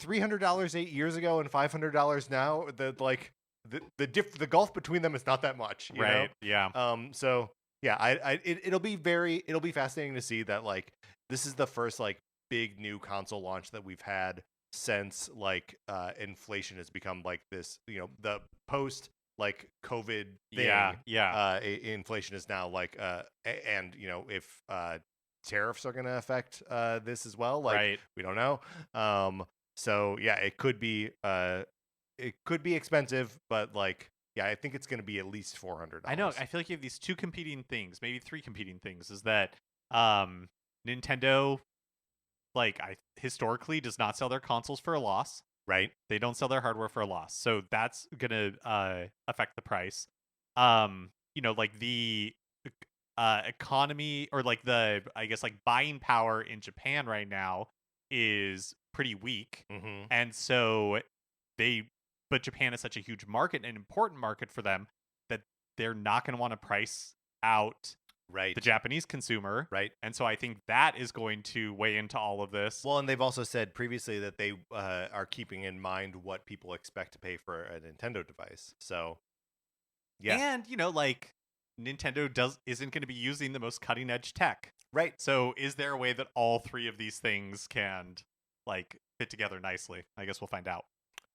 $300 8 years ago and $500 now. The gulf between them is not that much, you know? Yeah. So yeah, it'll be fascinating to see that like this is the first like big new console launch that we've had since like inflation has become like this, the post like COVID thing. Yeah. Inflation is now like and if tariffs are going to affect this as well, like we don't know. So yeah, it could be expensive, but like yeah, I think it's going to be at least $400. I know. I feel like you have these two competing things, maybe three competing things. Is that Nintendo, like, historically does not sell their consoles for a loss. Right. They don't sell their hardware for a loss, so that's gonna affect the price. Like the economy or like the I guess like buying power in Japan right now is pretty weak, and so but Japan is such a huge market, an important market for them, that they're not going to want to price out the Japanese consumer. Right. And so I think that is going to weigh into all of this. Well, and they've also said previously that they are keeping in mind what people expect to pay for a Nintendo device. So, yeah. And, like, Nintendo isn't going to be using the most cutting edge tech. Right. So is there a way that all three of these things can, like, fit together nicely? I guess we'll find out.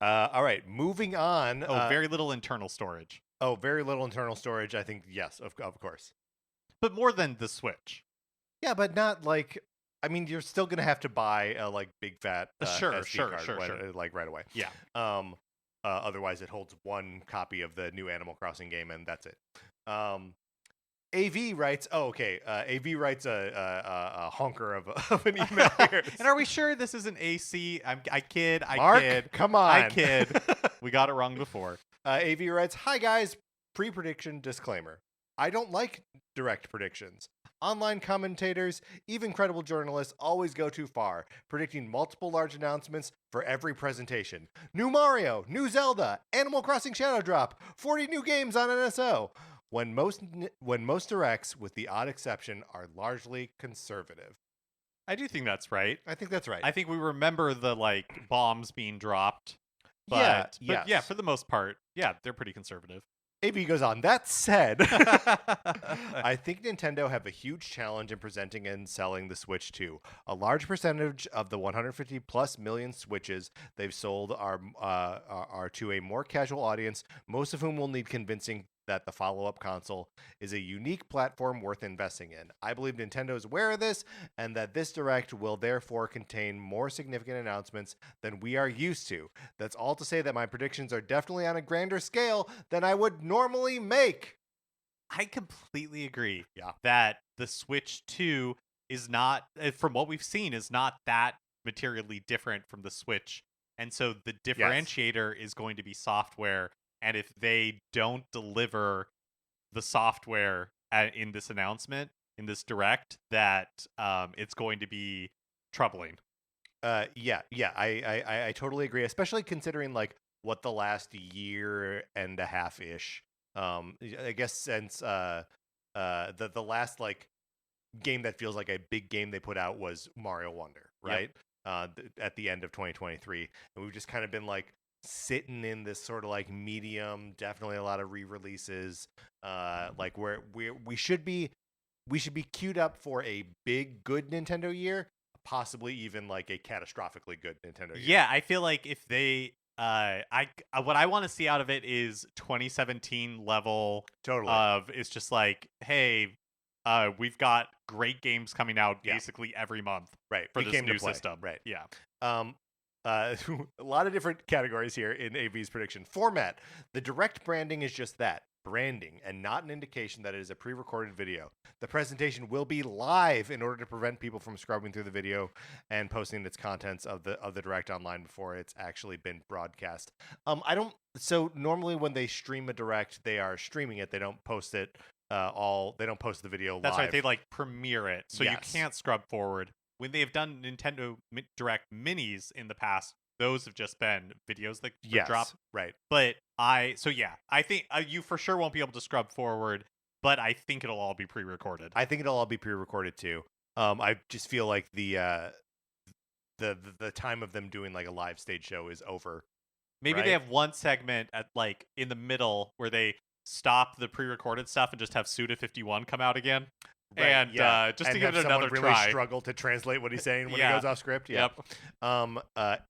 All right, moving on. Very little internal storage. Oh, very little internal storage. I think, yes, of course. But more than the Switch. Yeah, but not like, I mean, you're still going to have to buy a like big fat SD card like right away. Yeah. Otherwise, it holds one copy of the new Animal Crossing game, and that's it. AV writes, AV writes a honker of an email here. And are we sure this isn't AC? I kid. Mark, come on. I kid. We got it wrong before. AV writes, "Hi guys, pre-prediction disclaimer. I don't like direct predictions. Online commentators, even credible journalists, always go too far, predicting multiple large announcements for every presentation. New Mario, new Zelda, Animal Crossing Shadow Drop, 40 new games on NSO. When most directs, with the odd exception, are largely conservative." I do think that's right. I think that's right. I think we remember the bombs being dropped, Yeah, but yeah, yes. for the most part, yeah, they're pretty conservative. AB goes on, "That said, I think Nintendo have a huge challenge in presenting and selling the Switch 2. A large percentage of the 150 plus million Switches they've sold are to a more casual audience, most of whom will need convincing that the follow-up console is a unique platform worth investing in. I believe Nintendo is aware of this, and that this Direct will therefore contain more significant announcements than we are used to. That's all to say that my predictions are definitely on a grander scale than I would normally make." I completely agree. Yeah. That the Switch 2 is not, from what we've seen, is not that materially different from the Switch. And so the differentiator is going to be software. And if they don't deliver the software in this announcement, in this direct, that it's going to be troubling. Yeah. I totally agree, especially considering like what the last year and a half ish. I guess since the last like game that feels like a big game they put out was Mario Wonder, right? At the end of 2023, and we've just kind of been like sitting in this sort of like medium, definitely a lot of re-releases, like where we should be queued up for a big good Nintendo year, possibly even like a catastrophically good Nintendo year. Yeah, I feel like if they what I want to see out of it is 2017 level Totally. of, it's just like, hey, we've got great games coming out basically every month, right, for big this game to new play. system. Right. Yeah. A lot of different categories here in AV's prediction. Format. The direct branding is just that, branding, and not an indication that it is a pre-recorded video. The presentation will be live in order to prevent people from scrubbing through the video and posting its contents of the direct online before it's actually been broadcast. I don't. So normally when they stream a direct, they are streaming it. They don't post it They don't post the video live. That's right. They premiere it, so you Yes. can't scrub forward. When they've done Nintendo Direct Minis in the past, those have just been videos that drop. Right. But I think you for sure won't be able to scrub forward, but I think it'll all be pre-recorded. I think it'll all be pre-recorded too. I just feel like the time of them doing like a live stage show is over. Maybe they have one segment at in the middle where they stop the pre-recorded stuff and just have Suda51 come out again. Right, and just and to give it someone another really try. struggle to translate what he's saying when he Yeah. goes off script. Yeah.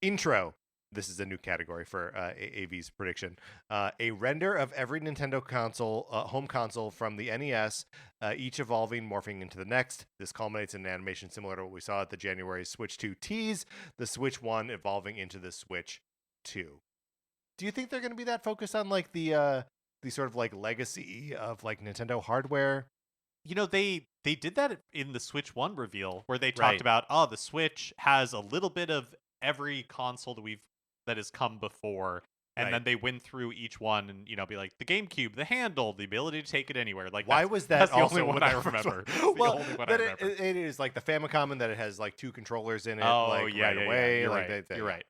Intro. This is a new category for AV's prediction. A render of every Nintendo console, home console from the NES, each evolving, morphing into the next. This culminates in an animation similar to what we saw at the January Switch 2 tease, the Switch 1 evolving into the Switch 2. Do you think they're going to be that focused on like the sort of like legacy of like Nintendo hardware? You know, they did that in the Switch 1 reveal where they talked Right. about, the Switch has a little bit of every console that has come before. And Right. then they went through each one and, be like, the GameCube, the handle, the ability to take it anywhere. Like, why was that that's the also only one what I the first remember. one- well, the only one I that remember. it is like the Famicom and that it has like two controllers in it. Oh, like, yeah, right yeah, away. yeah. You're like right. they- You're right.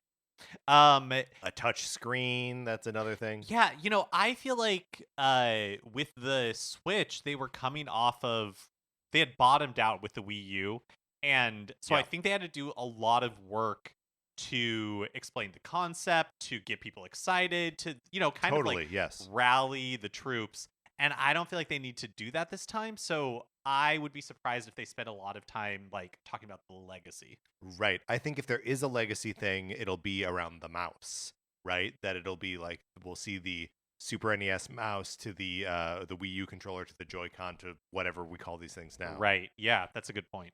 A touch screen. That's another thing. Yeah, I feel like with the Switch, they were coming off of, they had bottomed out with the Wii U, and so I think they had to do a lot of work to explain the concept, to get people excited, to kind of like yes. rally the troops. And I don't feel like they need to do that this time. So I would be surprised if they spent a lot of time talking about the legacy. Right. I think if there is a legacy thing, it'll be around the mouse. Right. That it'll be like we'll see the Super NES mouse to the Wii U controller to the Joy-Con to whatever we call these things now. Right. Yeah, that's a good point.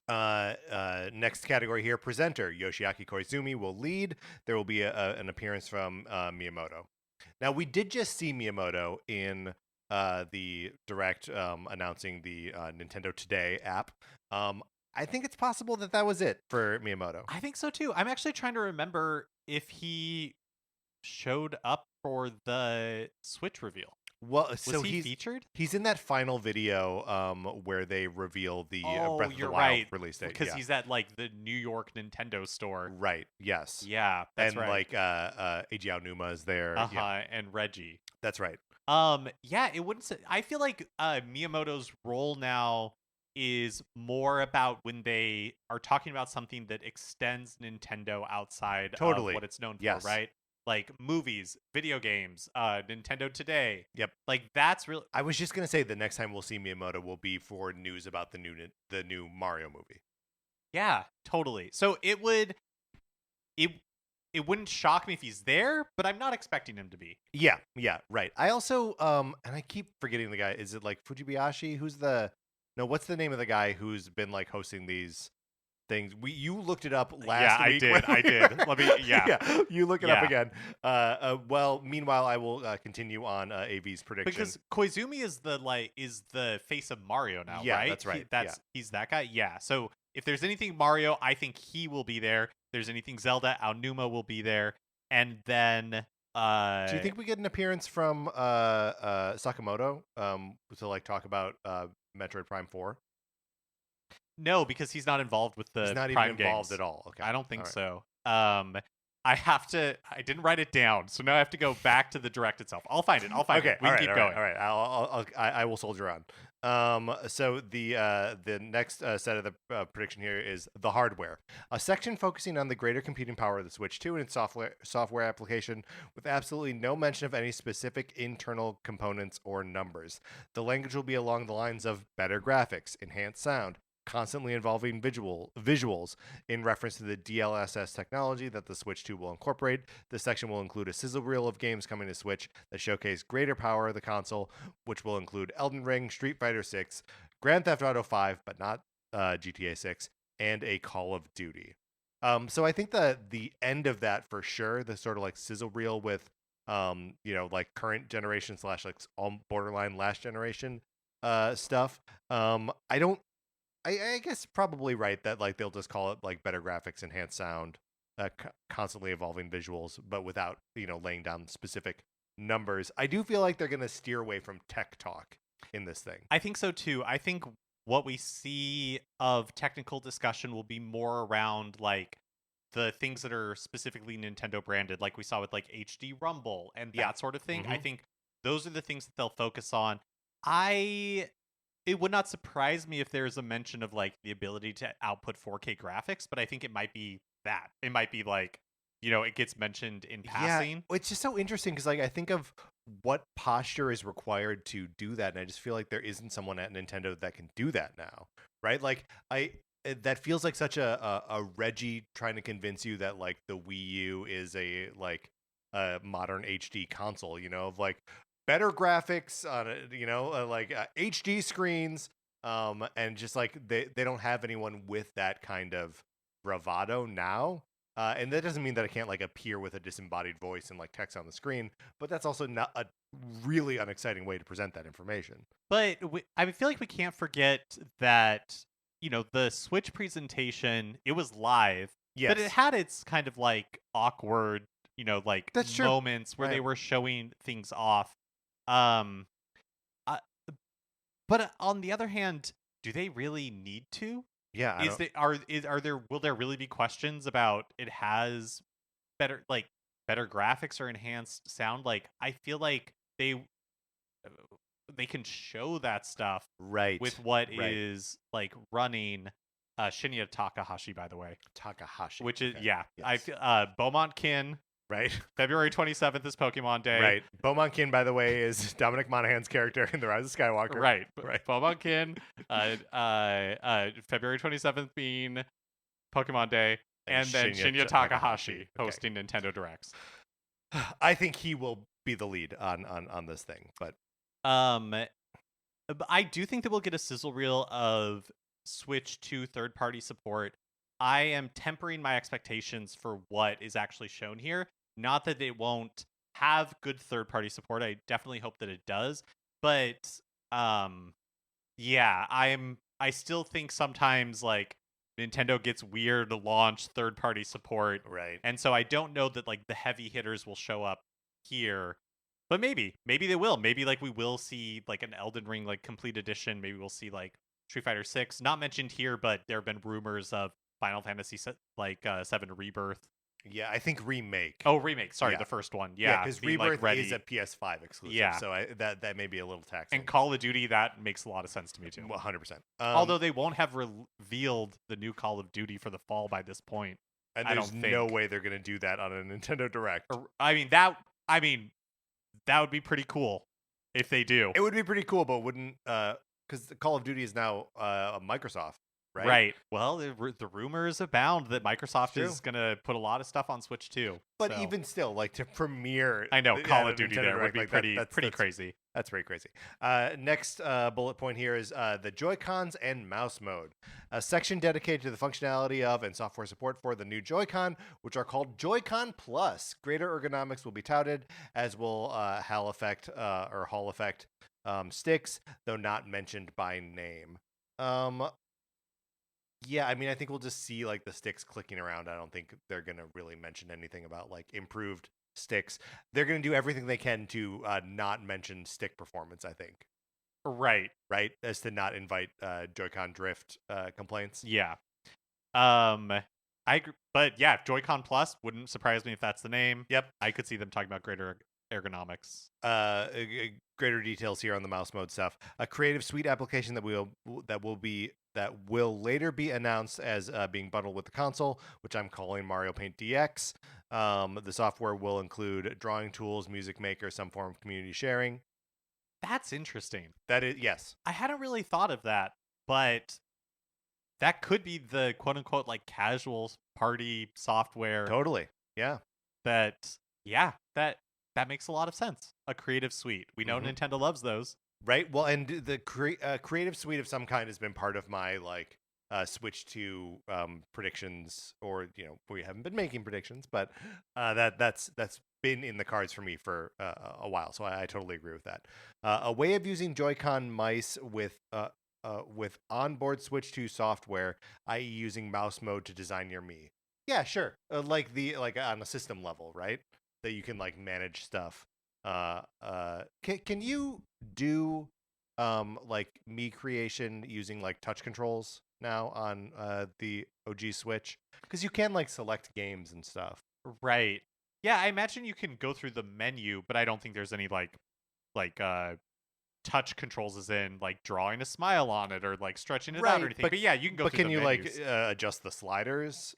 Next category here, presenter. Yoshiaki Koizumi will lead. There will be an appearance from Miyamoto. Now, we did just see Miyamoto in the Direct announcing the Nintendo Today app. I think it's possible that was it for Miyamoto. I think so too. I'm actually trying to remember if he showed up for the Switch reveal? Well, Was so he he's featured? he's in that final video where they reveal the Oh, Breath of the you're Wild right. release date. Because Yeah. he's at like the New York Nintendo store. Right. Yes. Yeah, that's And right. like Eiji Aonuma is there. Yeah. And Reggie. That's right. Yeah, it wouldn't say, I feel like Miyamoto's role now is more about when they are talking about something that extends Nintendo outside Totally. of what it's known Yes. for, right? Like movies, video games, Nintendo Today. Yep. Like that's really I was just gonna say the next time we'll see Miyamoto will be for news about the new Mario movie. yeah, totally. So it wouldn't shock me if he's there, but I'm not expecting him to be. Yeah, right. I also and I keep forgetting the guy. Is it like Fujibayashi? What's the name of the guy who's been like hosting these things? You looked it up last week. I did. Let me yeah, you look it up Yeah. again. Well, meanwhile, I will continue on AV's prediction. Because Koizumi is the face of Mario now, Yeah, right? that's right. He's that guy. Yeah. So if there's anything Mario, I think he will be there. If there's anything Zelda, Aonuma will be there. And then do you think we get an appearance from Sakamoto to like talk about Metroid Prime 4? no, because he's not involved with the He's not Prime even involved games. at all. Okay, I don't think all right. so. I didn't write it down, so now I have to go back to the direct itself. I'll find it. Okay, We can keep going. All right. I will soldier on. So the next set of the prediction here is the hardware, a section focusing on the greater computing power of the Switch 2 and its software application, with absolutely no mention of any specific internal components or numbers. The language will be along the lines of better graphics, enhanced sound, constantly evolving visuals in reference to the DLSS technology that the Switch 2 will incorporate. This section will include a sizzle reel of games coming to Switch that showcase greater power of the console, which will include Elden Ring, Street Fighter 6, Grand Theft Auto 5, but not GTA 6, and a Call of Duty. So I think that the end of that for sure, the sort of like sizzle reel with like current generation / like borderline last generation stuff. I guess probably right that like they'll just call it like better graphics, enhanced sound, constantly evolving visuals, but without laying down specific numbers. I do feel like they're going to steer away from tech talk in this thing. I think so too. I think what we see of technical discussion will be more around like the things that are specifically Nintendo branded, like we saw with like HD Rumble and that sort of thing. I think those are the things that they'll focus on. It would not surprise me if there's a mention of like the ability to output 4K graphics, but I think it might be that. It might be like, it gets mentioned in passing. Yeah, it's just so interesting because like I think of what posture is required to do that, and I just feel like there isn't someone at Nintendo that can do that now, right? Like that feels like such a Reggie trying to convince you that like the Wii U is a modern HD console, of like better graphics on HD screens, and just like they don't have anyone with that kind of bravado now, and that doesn't mean that it can't like appear with a disembodied voice and like text on the screen, but that's also not a really unexciting way to present that information. But I feel like we can't forget that the Switch presentation, it was live, but it had its kind of like awkward like That's true. moments where they were showing things off. But on the other hand, do they really need to? Yeah. Will there really be questions about it has better graphics or enhanced sound? Like I feel like they can show that stuff right with what is like running. Shinya Takahashi, by the way. Takahashi. Which is okay. yes. Yes. Beaumont Kin. Right. February 27th is Pokemon Day. Right. Beaumont Kin, by the way, is Dominic Monaghan's character in The Rise of Skywalker. Right. Beaumont Kin. February 27th being Pokemon Day. And then Shinya Takahashi hosting Nintendo Directs. I think he will be the lead on this thing. But I do think that we'll get a sizzle reel of Switch 2 third-party support. I am tempering my expectations for what is actually shown here. Not that it won't have good third-party support. I definitely hope that it does. But yeah, I still think sometimes like Nintendo gets weird to launch third-party support. Right. And so I don't know that like the heavy hitters will show up here. But maybe they will. Maybe like we will see like an Elden Ring like complete edition. Maybe we'll see like Street Fighter 6, not mentioned here, but there have been rumors of Final Fantasy 7 Rebirth. Yeah, I think remake. Oh, remake. Sorry, Yeah. the first one. Yeah, Yeah, because being, Rebirth like, is ready. a PS5 exclusive. Yeah. So that may be a little taxing. And Call of Duty, that makes a lot of sense to me too. 100%. Although they won't have revealed the new Call of Duty for the fall by this point. and I there's don't no think. way they're going to do that on a Nintendo Direct. I mean that would be pretty cool if they do. It would be pretty cool, but wouldn't because Call of Duty is now Microsoft, right? Right. Well, the rumors abound that Microsoft True. is going to put a lot of stuff on Switch too. But so. even still, like to premiere, I know at Call a of Duty Nintendo there would Direct, be like pretty crazy. That's pretty crazy. Next bullet point here is the Joy-Cons and mouse mode. A section dedicated to the functionality of and software support for the new Joy-Con, which are called Joy-Con Plus. Greater ergonomics will be touted, as will Hall Effect sticks, though not mentioned by name. Yeah, I mean, I think we'll just see like the sticks clicking around. I don't think they're gonna really mention anything about like improved sticks. They're gonna do everything they can to not mention stick performance. I think, Right. as to not invite Joy-Con drift complaints. Yeah. But yeah, Joy-Con Plus wouldn't surprise me if that's the name. Yep. I could see them talking about greater ergonomics. Greater details here on the mouse mode stuff. A creative suite application that will later be announced as being bundled with the console, which I'm calling Mario Paint DX. The software will include drawing tools, music maker, some form of community sharing. That's interesting. That is, yes. I hadn't really thought of that, but that could be the quote unquote like casual party software. Totally. Yeah. That makes a lot of sense. A creative suite. We know Nintendo loves those. Right. Well, and the creative suite of some kind has been part of my like Switch 2 predictions, or we haven't been making predictions, but that's been in the cards for me for a while. So I totally agree with that. A way of using Joy-Con mice with onboard Switch 2 software, i.e., using mouse mode to design your Mii. Yeah, sure. Like on a system level, right? That you can like manage stuff. Can you do like Mii creation using like touch controls now on the OG Switch? Because you can like select games and stuff. Right. Yeah, I imagine you can go through the menu, but I don't think there's any like touch controls as in like drawing a smile on it or like stretching it out or anything. But yeah, you can go through the menus. But can you like adjust the sliders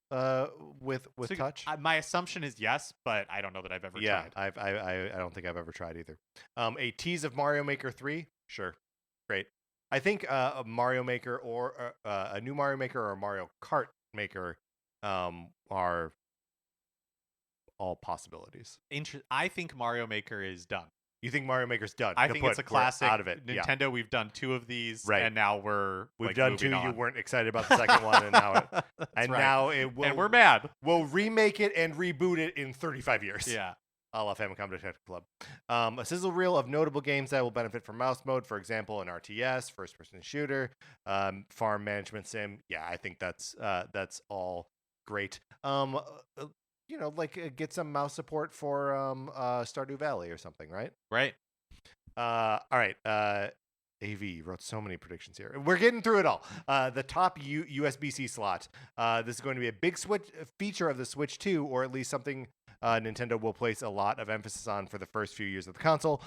with touch? My assumption is yes, but I don't know that I've ever tried. I don't think I've ever tried either. A tease of Mario Maker 3? Sure. Great. I think a Mario Maker or a new Mario Maker or a Mario Kart Maker are all possibilities. I think Mario Maker is done. You think Mario Maker's done? I think it's a classic. Out of it. Nintendo, we've done 2 of these, right. And now we've like, done 2. On. You weren't excited about the second one, and now now it will. And we're mad. We'll remake it and reboot it in 35 years. Yeah. A la Famicom Detective Club. A sizzle reel of notable games that will benefit from mouse mode, for example, an RTS, first-person shooter, farm management sim. Yeah, I think that's all great. Get some mouse support for Stardew Valley or something, right? Right. All right. AV wrote so many predictions here. We're getting through it all. The top USB-C slot. This is going to be a big feature of the Switch 2, or at least something Nintendo will place a lot of emphasis on for the first few years of the console.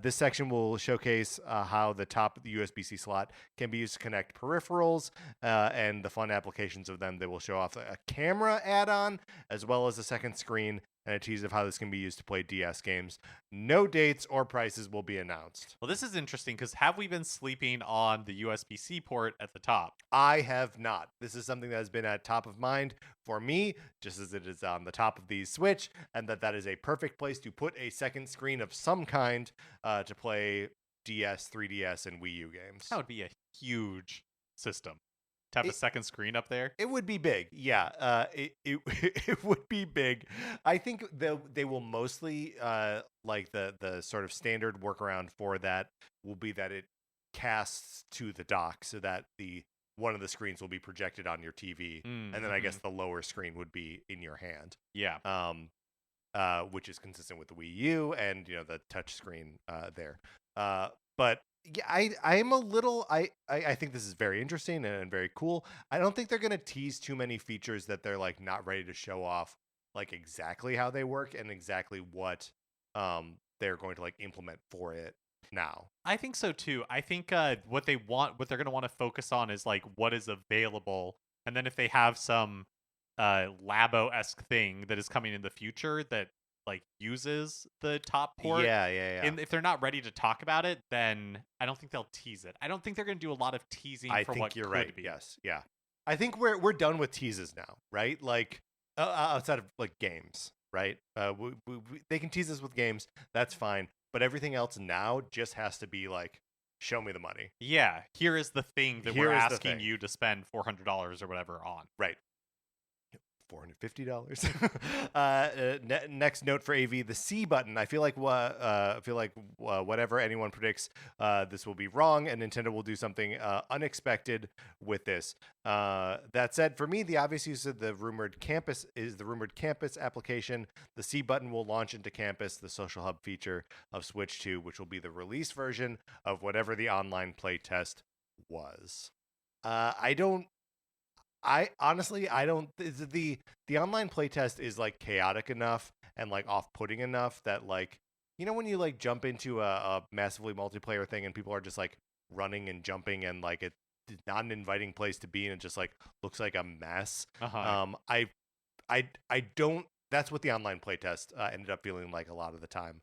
This section will showcase how the top USB-C slot can be used to connect peripherals and the fun applications of them. They will show off a camera add-on as well as a second screen and a tease of how this can be used to play DS games. No dates or prices will be announced. Well, this is interesting because have we been sleeping on the USB-C port at the top? I have not. This is something that has been at top of mind for me, just as it is on the top of the Switch, and that is a perfect place to put a second screen of some kind to play DS, 3DS, and Wii U games. That would be a huge system. To have a second screen up there? It would be big, yeah. It would be big. I think they will mostly like the sort of standard workaround for that will be that it casts to the dock so that one of the screens will be projected on your TV, and then I guess the lower screen would be in your hand. Yeah. which is consistent with the Wii U and the touch screen there. But yeah, I'm a little I think this is very interesting and very cool. I don't think they're gonna tease too many features that they're like not ready to show off like exactly how they work and exactly what they're going to like implement for it now. I think so too. I think what they're going to want to focus on is like what is available, and then if they have some Labo-esque thing that is coming in the future that like uses the top port, Yeah. and if they're not ready to talk about it, then I don't think they'll tease it. I don't think they're going to do a lot of teasing I for think what you're could right. be. Yes, yeah. I think we're done with teases now, right? Like outside of like games, right? They can tease us with games. That's fine. But everything else now just has to be like, show me the money. Yeah, here is the thing that Here we're is the asking thing. you to spend $400 or whatever on. Right. $450. Next note for AV: the C button. I feel like whatever anyone predicts, this will be wrong, and Nintendo will do something unexpected with this. That said, for me, the obvious use of the rumored campus application. The C button will launch into Campus, the social hub feature of Switch 2, which will be the release version of whatever the online playtest was. I honestly, I don't. The online playtest is like chaotic enough and like off-putting enough that like when you like jump into a massively multiplayer thing and people are just like running and jumping and like it's not an inviting place to be and it just like looks like a mess. I don't. That's what the online playtest ended up feeling like a lot of the time,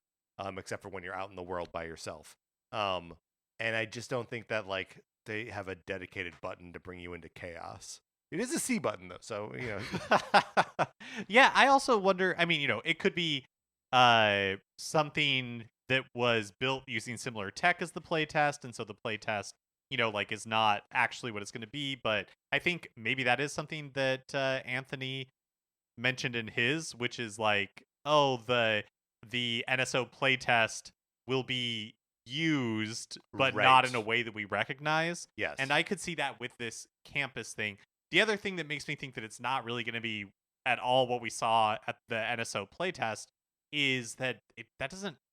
except for when you're out in the world by yourself. And I just don't think that like they have a dedicated button to bring you into chaos. It is a C button though, so Yeah, I also wonder. I mean, it could be something that was built using similar tech as the playtest, and so the playtest, like is not actually what it's going to be. But I think maybe that is something that Anthony mentioned in his, which is like, oh, the NSO playtest will be used, but not in a way that we recognize. Yes, and I could see that with this campus thing. The other thing that makes me think that it's not really going to be at all what we saw at the NSO playtest is that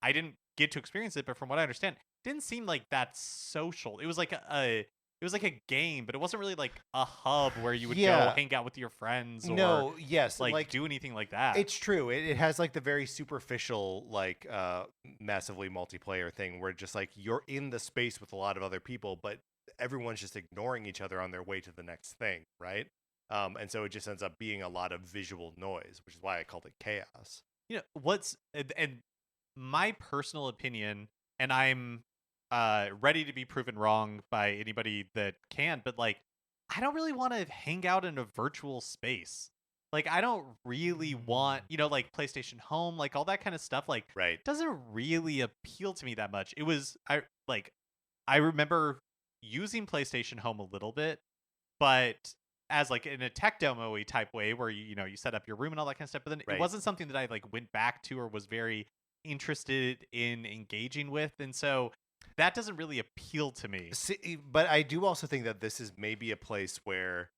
I didn't get to experience it, but from what I understand, it didn't seem like that social. It was like a game, but it wasn't really like a hub where you would go hang out with your friends or like do anything like that. It's true. It has like the very superficial like massively multiplayer thing where just like you're in the space with a lot of other people, but everyone's just ignoring each other on their way to the next thing, right? And so it just ends up being a lot of visual noise, which is why I called it chaos. And my personal opinion, and I'm ready to be proven wrong by anybody that can, but like I don't really want to hang out in a virtual space. Like I don't really want, like PlayStation Home, like all that kind of stuff, like doesn't really appeal to me that much. I remember using PlayStation Home a little bit, but as like in a tech demo-y type way where you set up your room and all that kind of stuff, but then it wasn't something that I like went back to or was very interested in engaging with, and so that doesn't really appeal to me. See, but I do also think that this is maybe a place where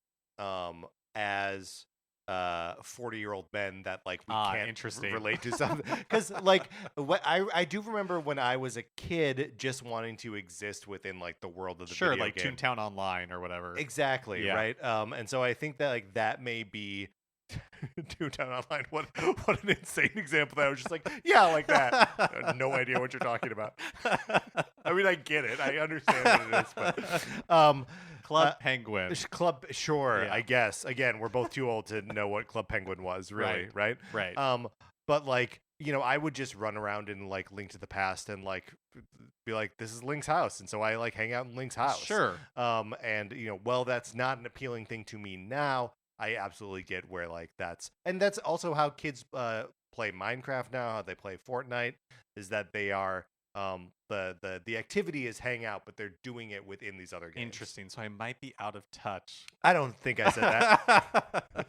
as 40-year-old men that like we can't relate to something, because like what I do remember when I was a kid just wanting to exist within like the world of the video like game. Toontown Online or whatever. Exactly, right? And so I think that like that may be Toontown Online. What an insane example! That I was just like, yeah, like that. I have no idea what you're talking about. I mean, I get it. I understand what it is, but Club Penguin. Sure, I guess. Again, we're both too old to know what Club Penguin was, really, right? Right. But like, I would just run around and like Link to the Past and like be like, this is Link's house, and so I like hang out in Link's house. Sure. And that's not an appealing thing to me now. I absolutely get where like that's also how kids play Minecraft now, how they play Fortnite, is that they are the activity is hang out, but they're doing it within these other games. Interesting. So I might be out of touch. I don't think I said that.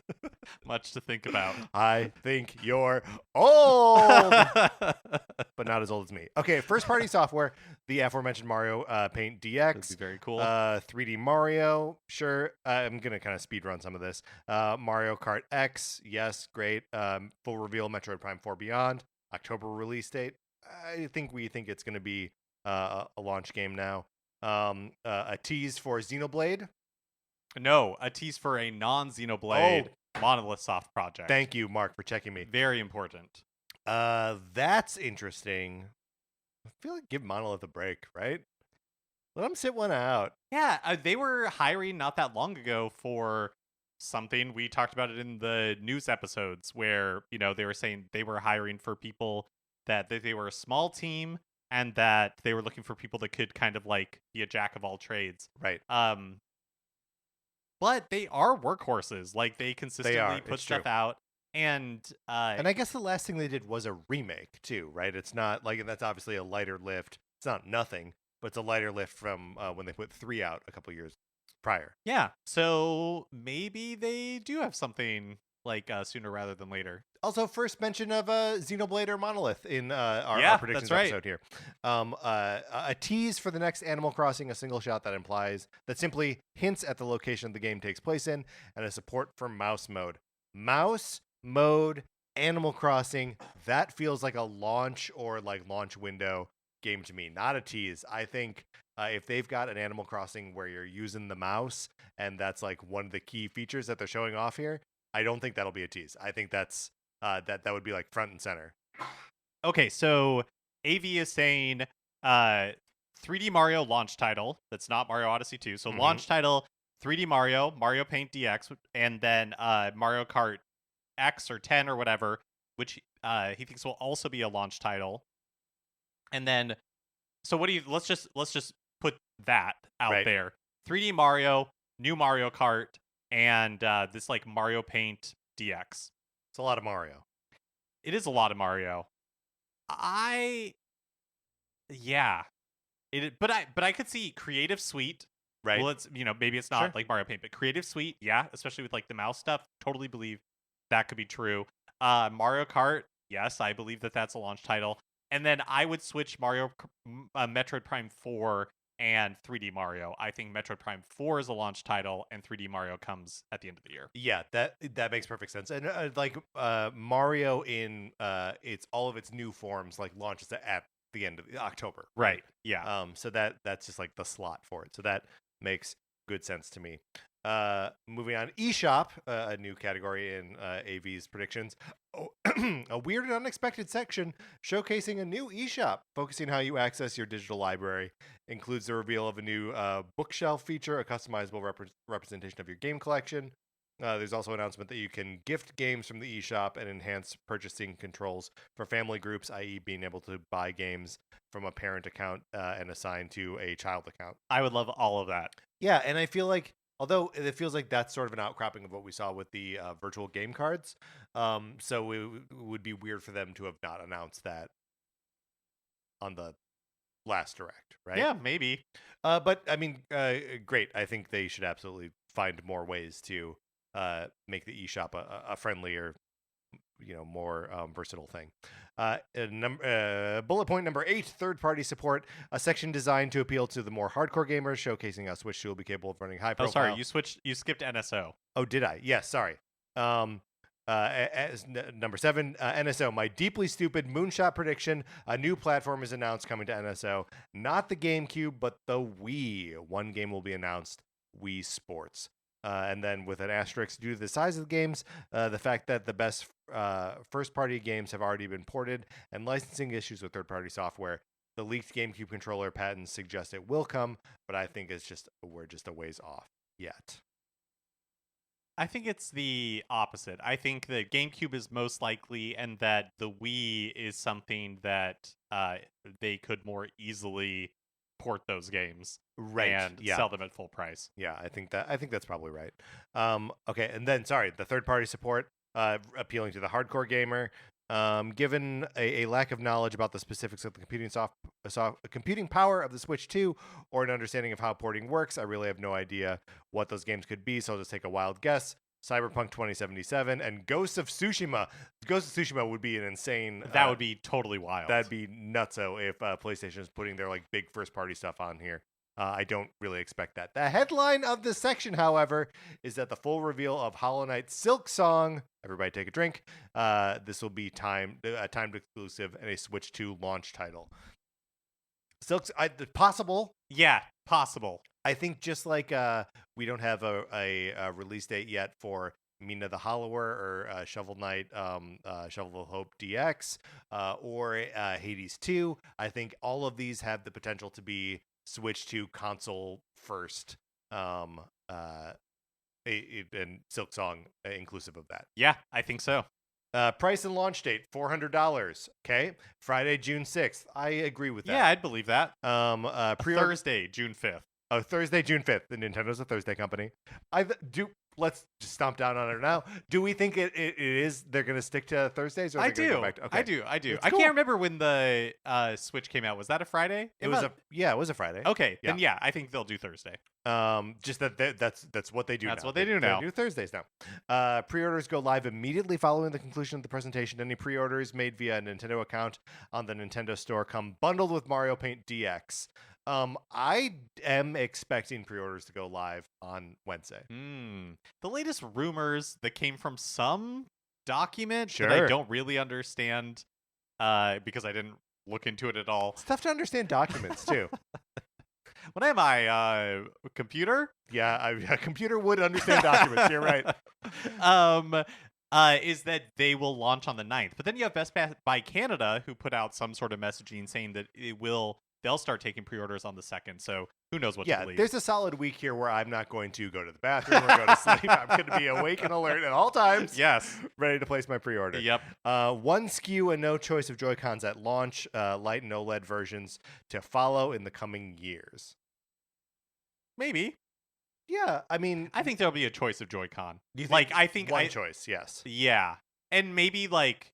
Much to think about. I think you're old, but not as old as me. Okay, first-party software, the aforementioned Mario Paint That'd DX. be very cool. 3D Mario, sure. I'm going to kind of speed run some of this. Mario Kart X, yes, great. Full reveal, Metroid Prime 4 Beyond, October release date. I think we think it's going to be a launch game now. A tease for Xenoblade. No, a tease for a non-Xenoblade Monolith Soft project. Thank you, Mark, for checking me. Very important. That's interesting. I feel like give Monolith a break, right? Let them sit one out. Yeah, they were hiring not that long ago for something. We talked about it in the news episodes where, they were saying they were hiring for people that they were a small team and that they were looking for people that could kind of like be a jack of all trades. Right. But they are workhorses. Like they consistently put It's stuff true. out. And I guess the last thing they did was a remake too, right? It's not like, and that's obviously a lighter lift. It's not nothing, but it's a lighter lift from when they put 3 out a couple years prior. Yeah, so maybe they do have something like sooner rather than later. Also, first mention of Xenoblade or Monolith in our predictions that's right. episode here. A tease for the next Animal Crossing, a single shot that simply hints at the location the game takes place in, and a support for mouse mode. Mouse mode, Animal Crossing, that feels like a launch or like launch window game to me, not a tease. I think if they've got an Animal Crossing where you're using the mouse and that's like one of the key features that they're showing off here, I don't think that'll be a tease. I think that's that would be like front and center. Okay, so AV is saying 3D Mario launch title. That's not Mario Odyssey 2. So launch title 3D Mario, Mario Paint DX, and then Mario Kart X or 10 or whatever, which he thinks will also be a launch title. And then, so what do you? Let's just put that out there. 3D Mario, new Mario Kart, and this like Mario Paint DX. It's a lot of Mario. It is a lot of Mario. But I could see Creative Suite. Right. Well, it's maybe it's not like Mario Paint, but Creative Suite, yeah, especially with like the mouse stuff. Totally believe that could be true. Mario Kart, yes, I believe that that's a launch title. And then I would switch Metroid Prime 4 and 3D Mario. I think Metroid Prime 4 is a launch title, and 3D Mario comes at the end of the year. Yeah, that makes perfect sense. And Mario in it's all of its new forms like launches at the end of October. Right. Yeah. So that's just like the slot for it. So that makes good sense to me. Moving on, eShop, a new category in AV's predictions. A weird and unexpected section showcasing a new eShop, focusing how you access your digital library. Includes the reveal of a new bookshelf feature, a customizable representation of your game collection. There's also an announcement that you can gift games from the eShop and enhance purchasing controls for family groups, i.e. being able to buy games from a parent account and assign to a child account. I would love all of that. Yeah, and I feel like, although it feels like that's sort of an outcropping of what we saw with the virtual game cards, so it would be weird for them to have not announced that on the last Direct, right? Yeah, maybe. But, I mean, great. I think they should absolutely find more ways to make the eShop a friendlier, more versatile thing. Bullet point number 8, third-party support, a section designed to appeal to the more hardcore gamers, showcasing how Switch 2 will be capable of running high-profile. Oh, sorry, you skipped NSO. Oh, did I? Yes, sorry. Number 7, NSO, my deeply stupid moonshot prediction. A new platform is announced coming to NSO. Not the GameCube, but the Wii. One game will be announced, Wii Sports. And then with an asterisk due to the size of the games, the fact that the best first-party games have already been ported, and licensing issues with third-party software. The leaked GameCube controller patents suggest it will come, but I think we're just a ways off yet. I think it's the opposite. I think that GameCube is most likely, and that the Wii is something that they could more easily port those games, right, and sell them at full price. Yeah, I think that's probably right. Okay, and then the third-party support, appealing to the hardcore gamer. Given a lack of knowledge about the specifics of the computing power of the Switch 2 or an understanding of how porting works, I really have no idea what those games could be, so I'll just take a wild guess. Cyberpunk 2077, and Ghosts of Tsushima. Ghosts of Tsushima would be an insane. That would be totally wild. That'd be nutso if PlayStation is putting their like big first party stuff on here. I don't really expect that. The headline of this section, however, is that the full reveal of Hollow Knight Silk Song. Everybody take a drink. This will be timed exclusive and a Switch 2 launch title. Silk's possible. Yeah, possible. I think just like we don't have a release date yet for Mina the Hollower or Shovel Knight, Shovel of Hope DX, or Hades 2. I think all of these have the potential to be Switch 2 console first, and Silk Song inclusive of that. Yeah, I think so. Price and launch date, $400. Okay, Friday, June 6th. I agree with that. Yeah, I'd believe that. Thursday, June 5th. Oh, Thursday, June 5th. The Nintendo's a Thursday company. Let's just stomp down on it now. Do we think it is? They're going to stick to Thursdays? Or I do. Go back to, okay. I do. I can't remember when the Switch came out. Was that a Friday? It was a Friday. Okay, then yeah, I think they'll do Thursday. Just that's what they do. That's now. what they do now. They do Thursdays now. Pre-orders go live immediately following the conclusion of the presentation. Any pre-orders made via a Nintendo account on the Nintendo Store come bundled with Mario Paint DX. I am expecting pre-orders to go live on Wednesday. The latest rumors that came from some document Sure. that I don't really understand because I didn't look into it at all. It's tough to understand documents too. What am I, computer? Yeah, a computer would understand documents. You're right. Is that they will launch on the 9th. But then you have Best Buy Canada who put out some sort of messaging saying that they'll start taking pre-orders on the 2nd. So who knows what to believe. There's a solid week here where I'm not going to go to the bathroom or go to sleep. I'm going to be awake and alert at all times. Yes. Ready to place my pre-order. Yep. One SKU and no choice of Joy-Cons at launch. Light and OLED versions to follow in the coming years. Maybe. Yeah, I mean, I think there'll be a choice of Joy-Con. I think one choice, yes. Yeah. And maybe like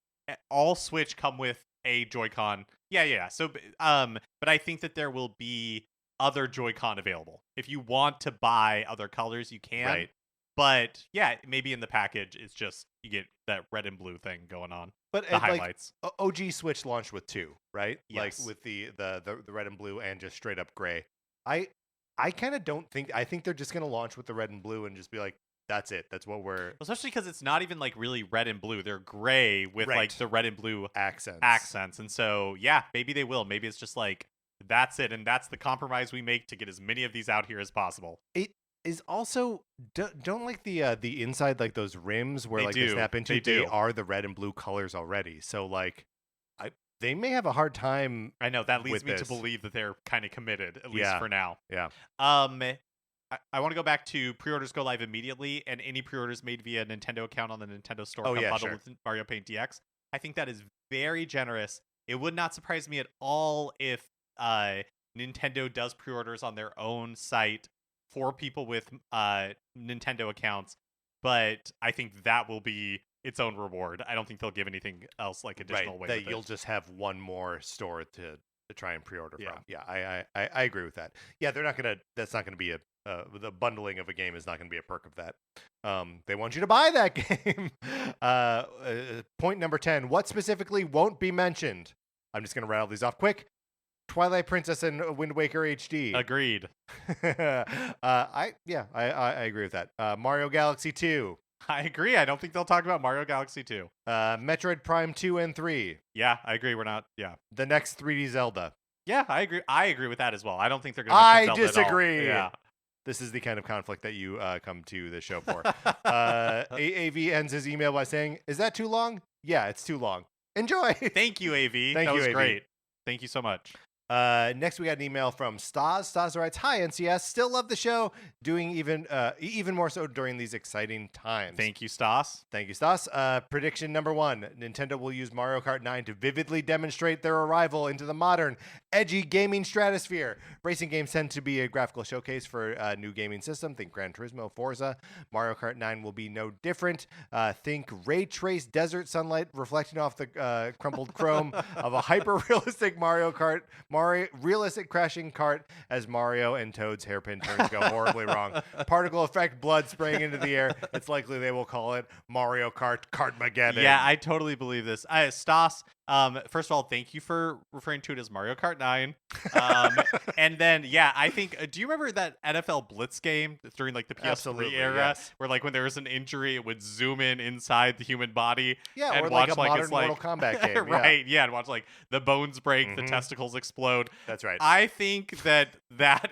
all Switch come with a Joy-Con. Yeah. So but I think that there will be other Joy-Con available. If you want to buy other colors, you can. Right. But yeah, maybe in the package it's just you get that red and blue thing going on. But the highlights. OG Switch launched with 2, right? Yes. Like with the red and blue and just straight up gray. I kind of don't think. I think they're just gonna launch with the red and blue and just be like, that's it. That's what we're. Especially because it's not even like really red and blue. They're gray with like the red and blue accents. And so yeah, maybe they will. Maybe it's just like that's it, and that's the compromise we make to get as many of these out here as possible. It is also don't like the inside, like those rims where they snap into. They are the red and blue colors already. So like, they may have a hard time. I know that leads me to believe that they're kind of committed, at least for now. Yeah. I want to go back to pre-orders go live immediately, and any pre-orders made via a Nintendo account on the Nintendo Store come bundled with Mario Paint DX. I think that is very generous. It would not surprise me at all if Nintendo does pre-orders on their own site for people with Nintendo accounts, but I think that will be its own reward. I don't think they'll give anything else like additional way. That you'll just have one more store to try and pre-order from. Yeah, I agree with that. Yeah, they're not gonna. That's not gonna be the bundling of a game is not gonna be a perk of that. They want you to buy that game. Point number 10. What specifically won't be mentioned? I'm just gonna rattle these off quick. Twilight Princess and Wind Waker HD. Agreed. I agree with that. Mario Galaxy 2. I agree. I don't think they'll talk about Mario Galaxy 2. Metroid Prime 2 and 3. Yeah, I agree. We're not. Yeah. The next 3D Zelda. Yeah, I agree. I agree with that as well. I don't think they're going to. I disagree. Yeah. This is the kind of conflict that you come to the show for. AAV ends his email by saying, "Is that too long? Yeah, it's too long. Enjoy." Thank you, AV. That was great. Thank you so much. Next, we got an email from Stas. Stas writes, "Hi, NCS. Still love the show. Doing even more so during these exciting times." Thank you, Stas. Thank you, Stas. Prediction number 1. Nintendo will use Mario Kart 9 to vividly demonstrate their arrival into the modern, edgy gaming stratosphere. Racing games tend to be a graphical showcase for a new gaming system. Think Gran Turismo, Forza. Mario Kart 9 will be no different. Think ray-traced desert sunlight reflecting off the crumpled chrome of a hyper-realistic Mario Mario realistic crashing cart as Mario and Toad's hairpin turns go horribly wrong. Particle effect, blood spraying into the air. It's likely they will call it Mario Kart Kartmageddon. Yeah, I totally believe this. Stas, first of all, thank you for referring to it as Mario Kart 9. And then, yeah, I think, do you remember that NFL Blitz game during like the PS3 Absolutely, era, yes. where like when there was an injury, it would zoom in inside the human body? Yeah, and or watch like a modern it's like, Mortal Kombat game. right? Yeah, and watch like the bones break, the Mhm. testicles explode. That's right. I think that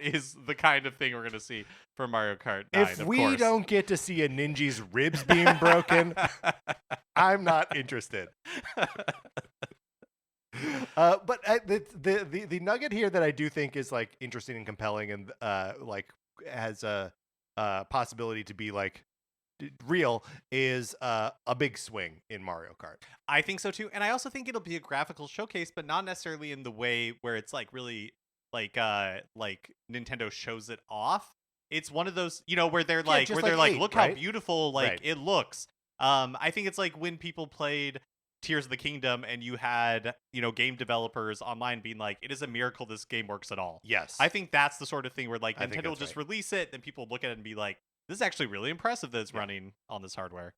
is the kind of thing we're gonna see from Mario Kart 9. If of we course. don't get to see a ninja's ribs being broken, I'm not interested. But the nugget here that I do think is like interesting and compelling and like has a possibility to be like real is a big swing in Mario Kart. I think so too, and I also think it'll be a graphical showcase, but not necessarily in the way where it's like really like Nintendo shows it off. It's one of those, where they're like, just where they're like like, 8, look right? how beautiful like Right. it looks. I think it's like when people played Tears of the Kingdom and you had game developers online being like, it is a miracle this game works at all. Yes. I think that's the sort of thing where like I think Nintendo will that's just right. release it, then people look at it and be like, this is actually really impressive that it's running on this hardware.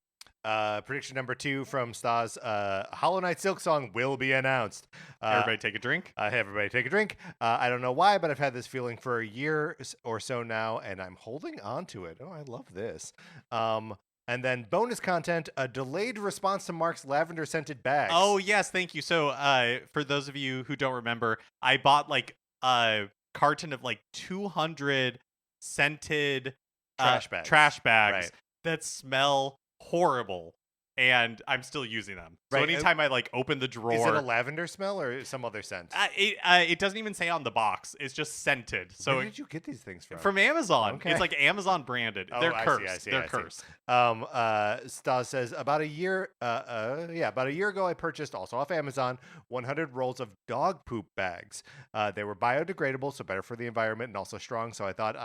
Prediction number 2 from Stas: Hollow Knight Silk Song will be announced. Everybody take a drink. Hey, everybody take a drink. I don't know why, but I've had this feeling for a year or so now, and I'm holding on to it. Oh, I love this. And then bonus content: a delayed response to Mark's lavender scented bags. Oh yes, thank you. So for those of you who don't remember, I bought like a carton of like 200 scented Trash bags. Right. that smell horrible, and I'm still using them. So Right. anytime I like open the drawer, Is it a lavender smell or some other scent? it doesn't even say on the box. It's just scented. So Where did you get these things from? from Amazon. Okay. It's like Amazon branded. Oh, They're I see, cursed. I see, They're I see. cursed. Stas says about a year ago I purchased, also off Amazon, 100 rolls of dog poop bags. They were biodegradable, so better for the environment, and also strong. So I thought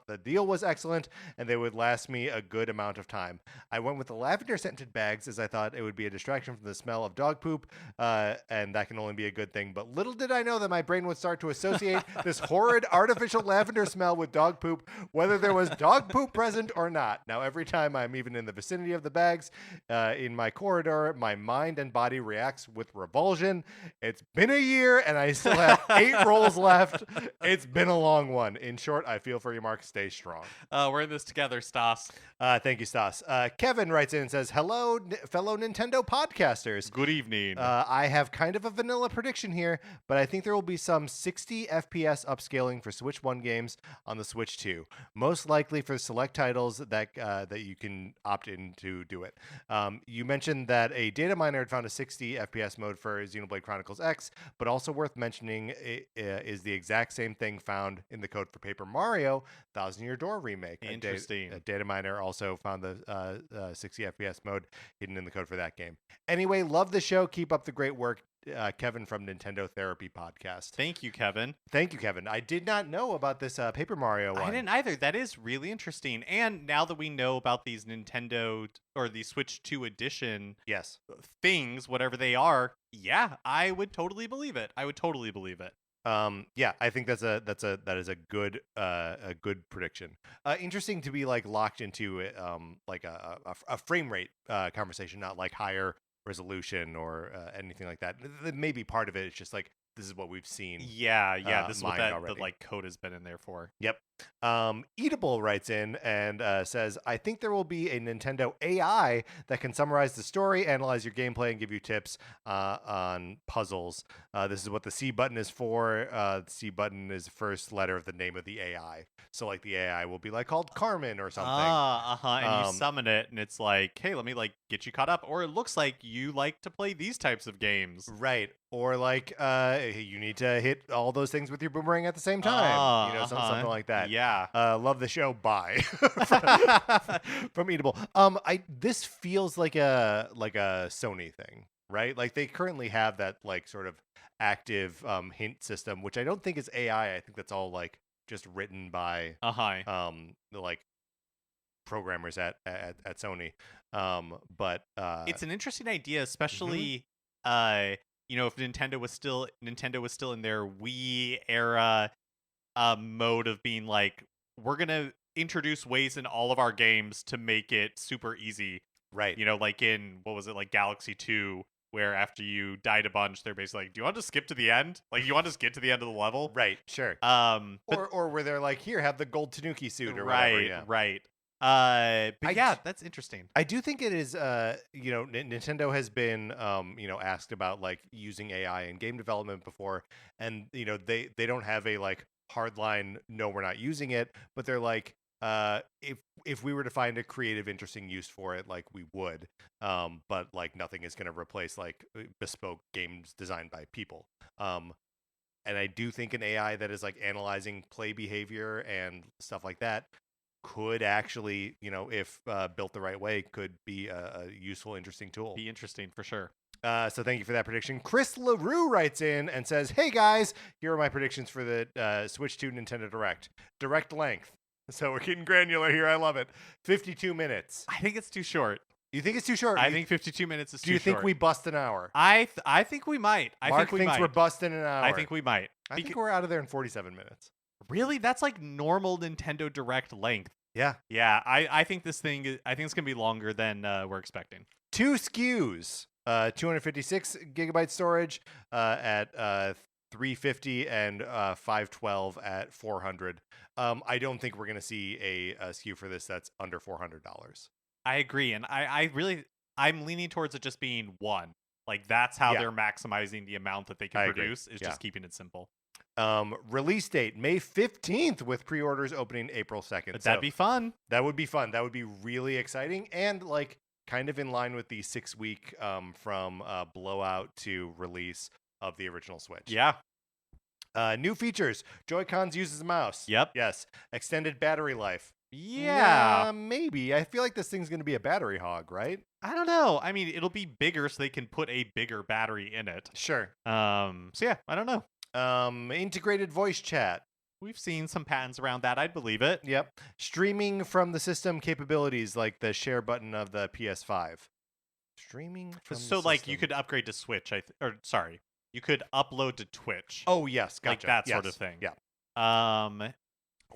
the deal was excellent, and they would last me a good amount of time. I went with the lavender scented bags as I thought it would be a distraction from the smell of dog poop, and that can only be a good thing. But little did I know that my brain would start to associate this horrid artificial lavender smell with dog poop, whether there was dog poop present or not. Now, every time I'm even in the vicinity of the bags in my corridor, my mind and body reacts with revulsion. It's been a year, and I still have 8 rolls left. It's been a long one. In short, I feel for you, Mark. Stay strong. We're in this together, Stas. Thank you, Stas. Kevin writes in and says, hello, fellow Nintendo podcasters. Good evening. I have kind of a vanilla prediction here, but I think there will be some 60 FPS upscaling for Switch 1 games on the Switch 2, most likely for select titles that you can opt in to do it. You mentioned that a data miner had found a 60 FPS mode for Xenoblade Chronicles X, but also worth mentioning is the exact same thing found in the code for Paper Mario Thousand Year Door remake. Interesting. A data miner also found the 60 FPS mode hidden in the code for that game. Anyway, love the show. Keep up the great work. Kevin from Nintendo Therapy Podcast. Thank you, Kevin. Thank you, Kevin. I did not know about this Paper Mario one. I didn't either. That is really interesting. And now that we know about these Nintendo or the Switch 2 edition Yes. things, whatever they are, yeah, I would totally believe it. I would totally believe it. Yeah, I think that is a good prediction. Interesting to be like locked into like a frame rate conversation, not like higher resolution or anything like that. Maybe part of it is just like this is what we've seen. Yeah. This is what the already. like code has been in there for. Yep. Eatable writes in and says, I think there will be a Nintendo AI that can summarize the story, analyze your gameplay, and give you tips on puzzles. This is what the C button is for. The C button is the first letter of the name of the AI. So like the AI will be like called Carmen or something. And you summon it, and it's like, hey, let me like get you caught up. Or it looks like you like to play these types of games. Right. Or like you need to hit all those things with your boomerang at the same time. Something like that. Yeah. Love the show. Bye. From Eatable. This feels like a Sony thing, right? Like they currently have that like sort of active hint system, which I don't think is AI. I think that's all like just written by the like programmers at Sony. But it's an interesting idea, especially if Nintendo was still in their Wii era mode of being like, we're gonna introduce ways in all of our games to make it super easy. Right. Like in, what was it, like Galaxy 2, where after you died a bunch, they're basically like, do you want to skip to the end? Like, you want to just get to the end of the level? Right. Sure. But, or where they're like, here, have the gold Tanuki suit or right, whatever. Yeah. right. But that's interesting. I do think it is, Nintendo has been, asked about like using AI in game development before, and they don't have a like hard line, no, we're not using it, but they're like, if we were to find a creative, interesting use for it, like we would, but like nothing is going to replace like bespoke games designed by people. And I do think an AI that is like analyzing play behavior and stuff like that could actually, if built the right way, could be a useful, interesting tool. Be interesting for sure. So thank you for that prediction. Chris LaRue writes in and says, hey guys, here are my predictions for the Switch 2 Nintendo Direct. Direct length. So we're getting granular here. I love it. 52 minutes. I think it's too short. You think it's too short? I think 52 minutes is too short. Do you think we bust an hour? I think we might. Mark thinks we're busting an hour. I think we might. I think we're out of there in 47 minutes. Really? That's like normal Nintendo Direct length. Yeah. Yeah, I think this thing, I think it's going to be longer than we're expecting. 2 SKUs, 256 gigabyte storage at 350 and 512 at 400. I don't think we're going to see a SKU for this that's under $400. I agree, and I'm leaning towards it just being one. Like, that's how they're maximizing the amount that they can produce, is just keeping it simple. Release date May 15th with pre-orders opening April 2nd. But that'd be fun. That would be fun. That would be really exciting, and like kind of in line with the 6-week from blowout to release of the original Switch. Yeah. New features. Joy-Cons uses a mouse. Yep. Yes. Extended battery life. Yeah. Maybe. I feel like this thing's going to be a battery hog, right? I don't know. I mean, it'll be bigger so they can put a bigger battery in it. Sure. So yeah, I don't know. Integrated voice chat. We've seen some patents around that. I'd believe it. Yep. Streaming from the system capabilities like the share button of the PS5. Streaming from the like system. you could upgrade to Switch, you could upload to Twitch. Oh, yes, gotcha. Like that sort of thing. Yeah.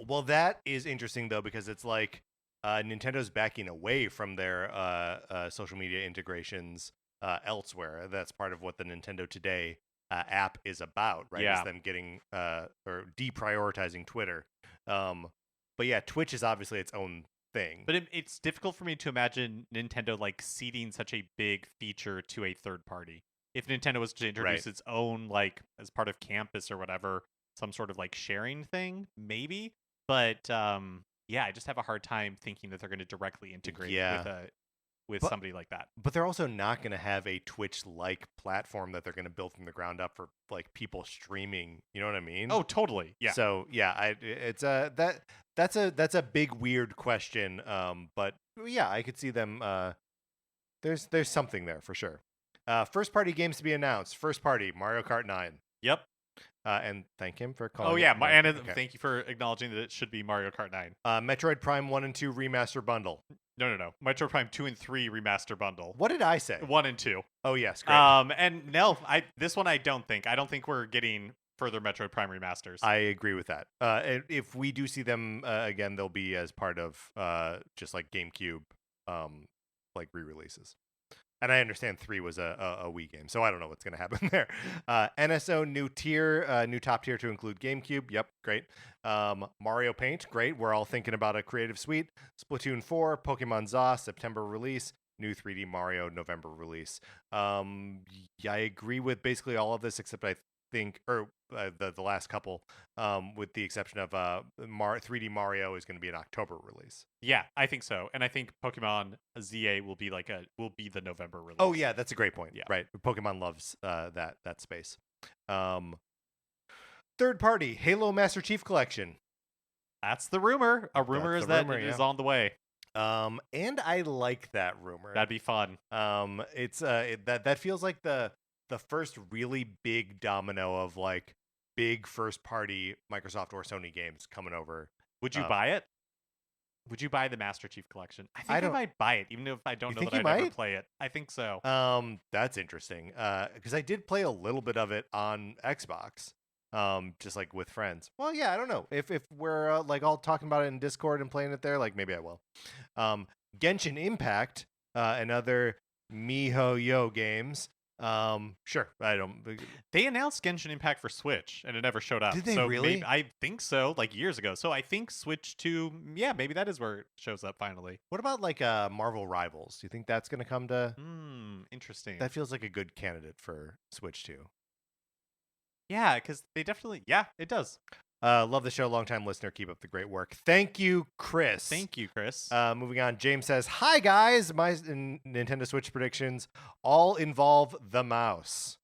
Well, that is interesting though, because it's like Nintendo's backing away from their social media integrations elsewhere. That's part of what the Nintendo Today app is about, right? Yeah. Is them getting or deprioritizing Twitter. But yeah, Twitch is obviously its own thing. But it's difficult for me to imagine Nintendo like ceding such a big feature to a third party. If Nintendo was to introduce its own, like as part of campus or whatever, some sort of like sharing thing, maybe. But I just have a hard time thinking that they're going to directly integrate with somebody like that. But they're also not going to have a Twitch-like platform that they're going to build from the ground up for like people streaming. You know what I mean? Oh, totally. Yeah. So yeah, that's a big weird question. But yeah, I could see them. There's something there for sure. First party games to be announced. First party Mario Kart 9. Yep. And thank him for calling. Oh yeah, and thank you for acknowledging that it should be Mario Kart 9. Metroid Prime 1 and 2 remaster bundle. No. Metroid Prime 2 and 3 remaster bundle. What did I say? 1 and 2. Oh yes, great. And no, this one I don't think we're getting further Metroid Prime remasters. I agree with that. And if we do see them again, they'll be as part of just like GameCube like re-releases. And I understand 3 was a Wii game, so I don't know what's going to happen there. NSO new top tier to include GameCube. Yep, great. Mario Paint, great. We're all thinking about a creative suite. Splatoon 4, Pokemon ZA, September release. New 3D Mario, November release. I agree with basically all of this, except I think, the last couple, with the exception of 3D Mario is going to be an October release. Yeah, I think so, and I think Pokemon ZA will be the November release. Oh yeah, that's a great point. Yeah, right. Pokemon loves that space. Third party Halo Master Chief Collection. That's the rumor. A rumor is that it is on the way. And I like that rumor. That'd be fun. It's that feels like the first really big domino of like big first party Microsoft or Sony games coming over. Would you buy it? Would you buy the Master Chief Collection? I think I I don't- might buy it, even if I don't You know think that you I'd ever might? play it. I think so. That's interesting. Because I did play a little bit of it on Xbox. Just like with friends. Well, yeah, I don't know if we're like all talking about it in Discord and playing it there. Like maybe I will. Genshin Impact and other MiHoYo games. Sure, I don't. They announced Genshin Impact for Switch, and it never showed up. Did they so really? Maybe, I think so, like years ago. So I think Switch 2, yeah, maybe that is where it shows up finally. What about like Marvel Rivals? Do you think that's going to come to? Interesting. That feels like a good candidate for Switch 2. Yeah, because they definitely, yeah, it does. Love the show, longtime listener. Keep up the great work. Thank you, Chris. Thank you, Chris. Moving on, James says, "Hi guys, my Nintendo Switch predictions all involve the mouse.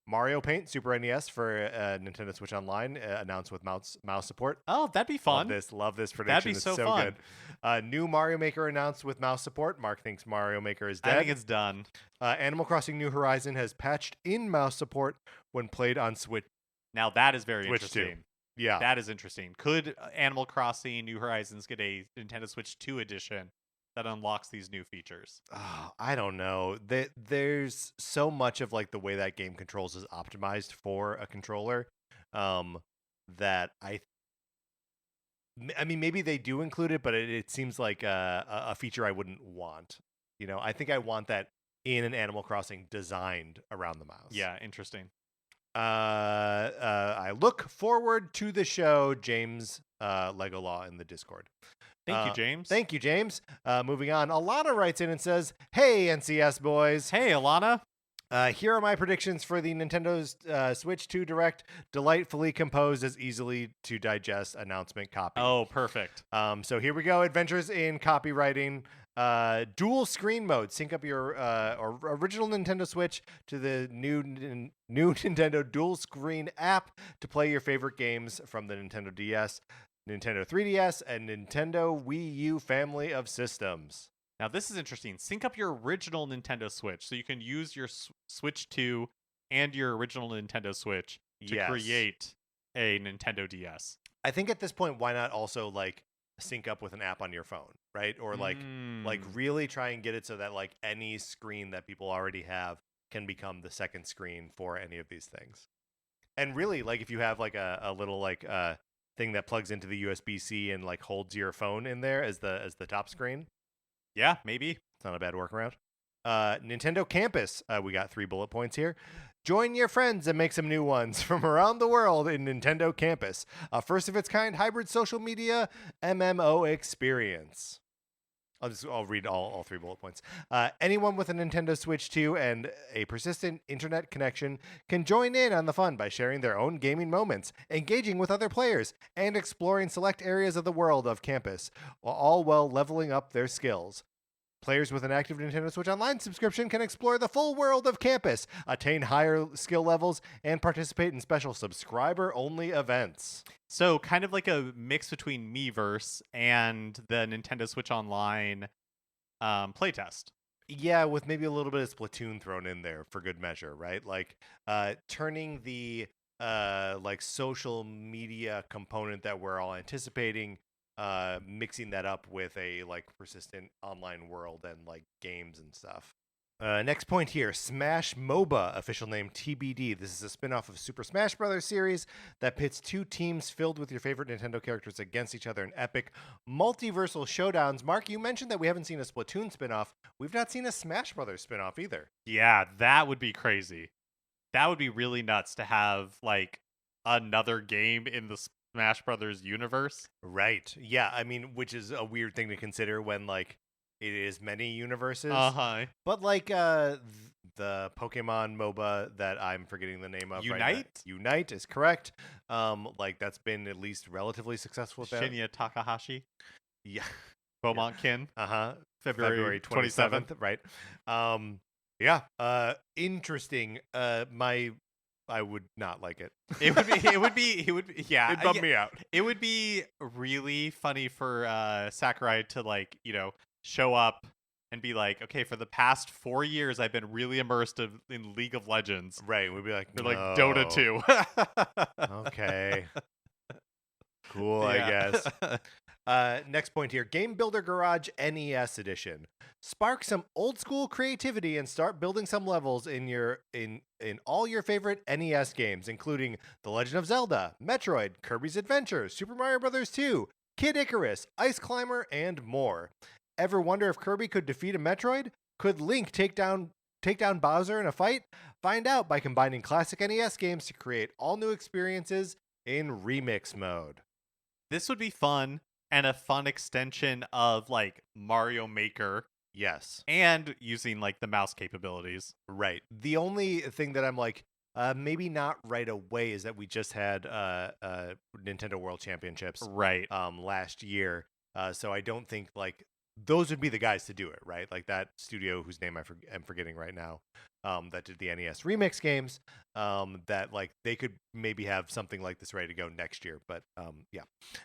Mario Paint Super NES for Nintendo Switch Online announced with mouse support. Oh, that'd be fun. Love this prediction. That'd be It's so good. fun. New Mario Maker announced with mouse support. Mark thinks Mario Maker is dead. I think it's done. Animal Crossing New Horizon has patched in mouse support when played on Switch. Now that is very Switch interesting. 2. Yeah, That is interesting. Could Animal Crossing New Horizons get a Nintendo Switch 2 edition that unlocks these new features? Oh, I don't know. There's so much of like the way that game controls is optimized for a controller, that I mean, maybe they do include it, but it seems like a feature I wouldn't want. You know, I think I want that in an Animal Crossing designed around the mouse. Yeah, interesting. I look forward to the show, James Lego Law in the Discord. Thank you, James. Thank you, James. Moving on, Alana writes in and says, "Hey, NCS boys. Hey, Alana. Here are my predictions for the Nintendo's Switch 2 Direct. Delightfully composed as easily to digest announcement copy." Oh, perfect. So here we go. Adventures in copywriting. Dual screen mode. Sync up your original Nintendo Switch to the new Nintendo dual screen app to play your favorite games from the Nintendo DS, Nintendo 3DS, and Nintendo Wii U family of systems. Now, this is interesting. Sync up your original Nintendo Switch so you can use your Switch 2 and your original Nintendo Switch to create a Nintendo DS. I think at this point, why not also like sync up with an app on your phone, right? Or like really try and get it so that like any screen that people already have can become the second screen for any of these things. And really, like if you have like a little like thing that plugs into the USB-C and like holds your phone in there as the top screen. Yeah, maybe. It's not a bad workaround. Nintendo Campus. We got 3 bullet points here. Join your friends and make some new ones from around the world in Nintendo Campus. A first of its kind hybrid social media MMO experience. I'll read all 3 bullet points. Anyone with a Nintendo Switch 2 and a persistent internet connection can join in on the fun by sharing their own gaming moments, engaging with other players, and exploring select areas of the world of campus, all while leveling up their skills. Players with an active Nintendo Switch Online subscription can explore the full world of campus, attain higher skill levels, and participate in special subscriber-only events. So kind of like a mix between Miiverse and the Nintendo Switch Online playtest. Yeah, with maybe a little bit of Splatoon thrown in there for good measure, right? Like turning the like social media component that we're all anticipating, mixing that up with a like persistent online world and like games and stuff. Next point here, Smash MOBA, official name TBD. This is a spin-off of Super Smash Bros. Series that pits 2 teams filled with your favorite Nintendo characters against each other in epic multiversal showdowns. Mark, you mentioned that we haven't seen a Splatoon spin-off. We've not seen a Smash Bros. Spin-off either. Yeah, that would be crazy. That would be really nuts to have like another game in the Smash Brothers universe. Right. Yeah, I mean, which is a weird thing to consider when like it is many universes. But like the Pokemon MOBA that I'm forgetting the name of. Unite? Right now. Unite is correct. Like that's been at least relatively successful with that. Shinya Takahashi. Yeah. Beaumont Kin. February 27th, right. Yeah. Interesting. I would not like it. It would be yeah. It'd bum me out. It would be really funny for Sakurai to like, show up and be like, okay, for the past 4 years I've been really immersed in League of Legends. Right. We'd be like, no. Like Dota 2. Okay. Cool, I guess. Next point here, Game Builder Garage NES Edition. Spark some old school creativity and start building some levels in all your favorite NES games, including The Legend of Zelda, Metroid, Kirby's Adventure, Super Mario Bros. 2, Kid Icarus, Ice Climber, and more. Ever wonder if Kirby could defeat a Metroid? Could Link take down Bowser in a fight? Find out by combining classic NES games to create all new experiences in remix mode. This would be fun and a fun extension of like Mario Maker. Yes. And using like the mouse capabilities. Right. The only thing that I'm like, maybe not right away is that we just had Nintendo World Championships last year. So I don't think like those would be the guys to do it, right? Like that studio whose name I'm forgetting right now, that did the NES remix games, that like they could maybe have something like this ready to go next year. But yeah.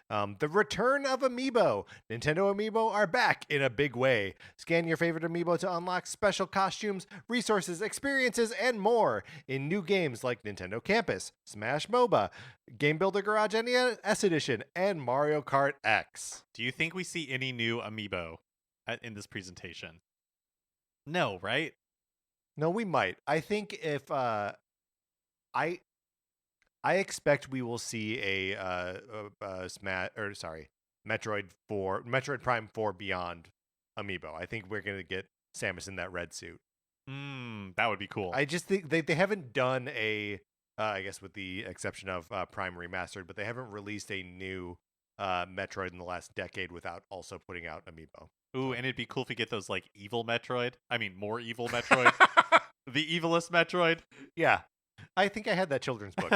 The return of Amiibo. Nintendo Amiibo are back in a big way. Scan your favorite Amiibo to unlock special costumes, resources, experiences, and more in new games like Nintendo Campus, Smash MOBA, Game Builder Garage NES Edition, and Mario Kart X. Do you think we see any new Amiibo in this presentation? No, right? No, we might. I think if I expect we will see a Metroid Prime 4 Beyond Amiibo. I think we're gonna get Samus in that red suit. That would be cool. I just think they haven't done a I guess with the exception of Prime Remastered, but they haven't released a new Metroid in the last decade without also putting out Amiibo. Ooh, and it'd be cool if we get those like evil Metroid. I mean, more evil Metroid. The evilest Metroid. Yeah. I think I had that children's book.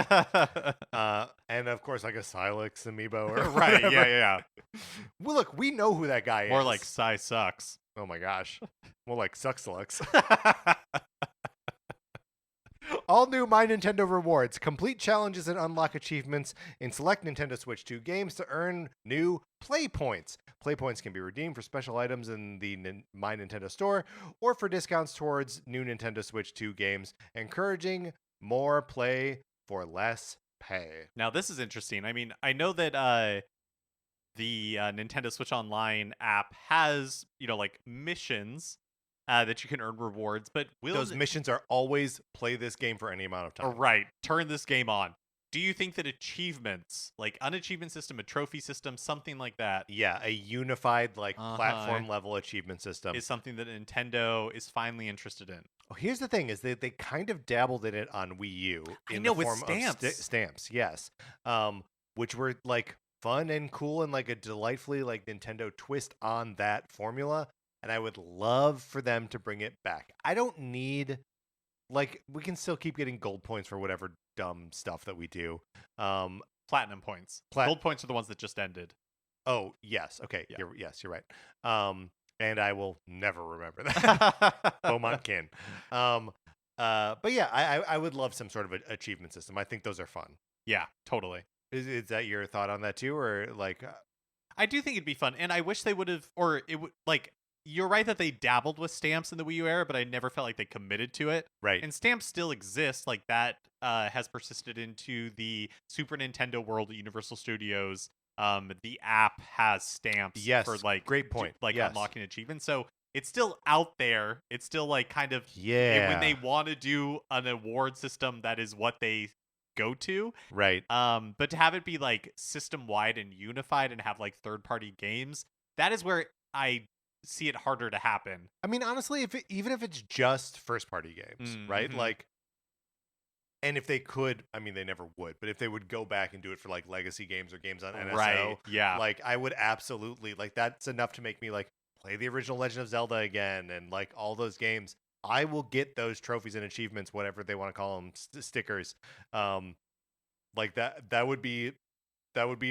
And of course, like a Silex Amiibo or right. whatever. Yeah. Well, look, we know who that guy is. More like Psy Sucks. Oh my gosh. More like Suxlux. All new My Nintendo rewards. Complete challenges and unlock achievements in select Nintendo Switch 2 games to earn new Play Points. Play Points can be redeemed for special items in the My Nintendo store or for discounts towards new Nintendo Switch 2 games, encouraging more play for less pay. Now, this is interesting. I mean, I know that the Nintendo Switch Online app has, like missions that you can earn rewards, but those missions are always play this game for any amount of time. Right. Turn this game on. Do you think that achievements, like an achievement system, a trophy system, something like that? Yeah, a unified platform level achievement system is something that Nintendo is finally interested in. Oh, here's the thing: is that they kind of dabbled in it on Wii U in the form stamps. Of stamps, yes, which were like fun and cool and like a delightfully like Nintendo twist on that formula. And I would love for them to bring it back. I don't need, like, we can still keep getting gold points for whatever dumb stuff that we do. Platinum points. Gold points are the ones that just ended. Oh, yes. Okay. Yeah. You're right. And I will never remember that. Beaumont Kin. But yeah, I would love some sort of achievement system. I think those are fun. Yeah, totally. Is that your thought on that too? Or like... I do think it'd be fun. And I wish they would have, or it would, like... You're right that they dabbled with stamps in the Wii U era, but I never felt like they committed to it. Right. And stamps still exist. Like that has persisted into the Super Nintendo World at Universal Studios. The app has stamps for like great point. Unlocking achievements. So it's still out there. It's still like kind of when they want to do an award system, that is what they go to. Right. But to have it be like system wide and unified and have like third party games, that is where I see it harder to happen. I mean, honestly, even if it's just first party games, right? Like, and if they could, I mean, they never would, but if they would go back and do it for like legacy games or games on NSO, like I would absolutely, like, that's enough to make me like play the original Legend of Zelda again and like all those games. I will get those trophies and achievements, whatever they want to call them, stickers. Like that would be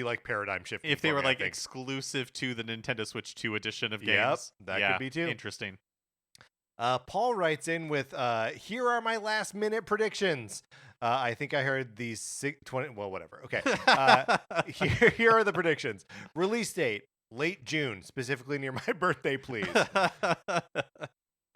like paradigm shifting. If they were like exclusive to the Nintendo Switch 2 edition of games. That could be too. Interesting. Paul writes in with, here are my last minute predictions. I think I heard the 20, well, whatever. Okay. Here are the predictions. Release date, late June, specifically near my birthday, please.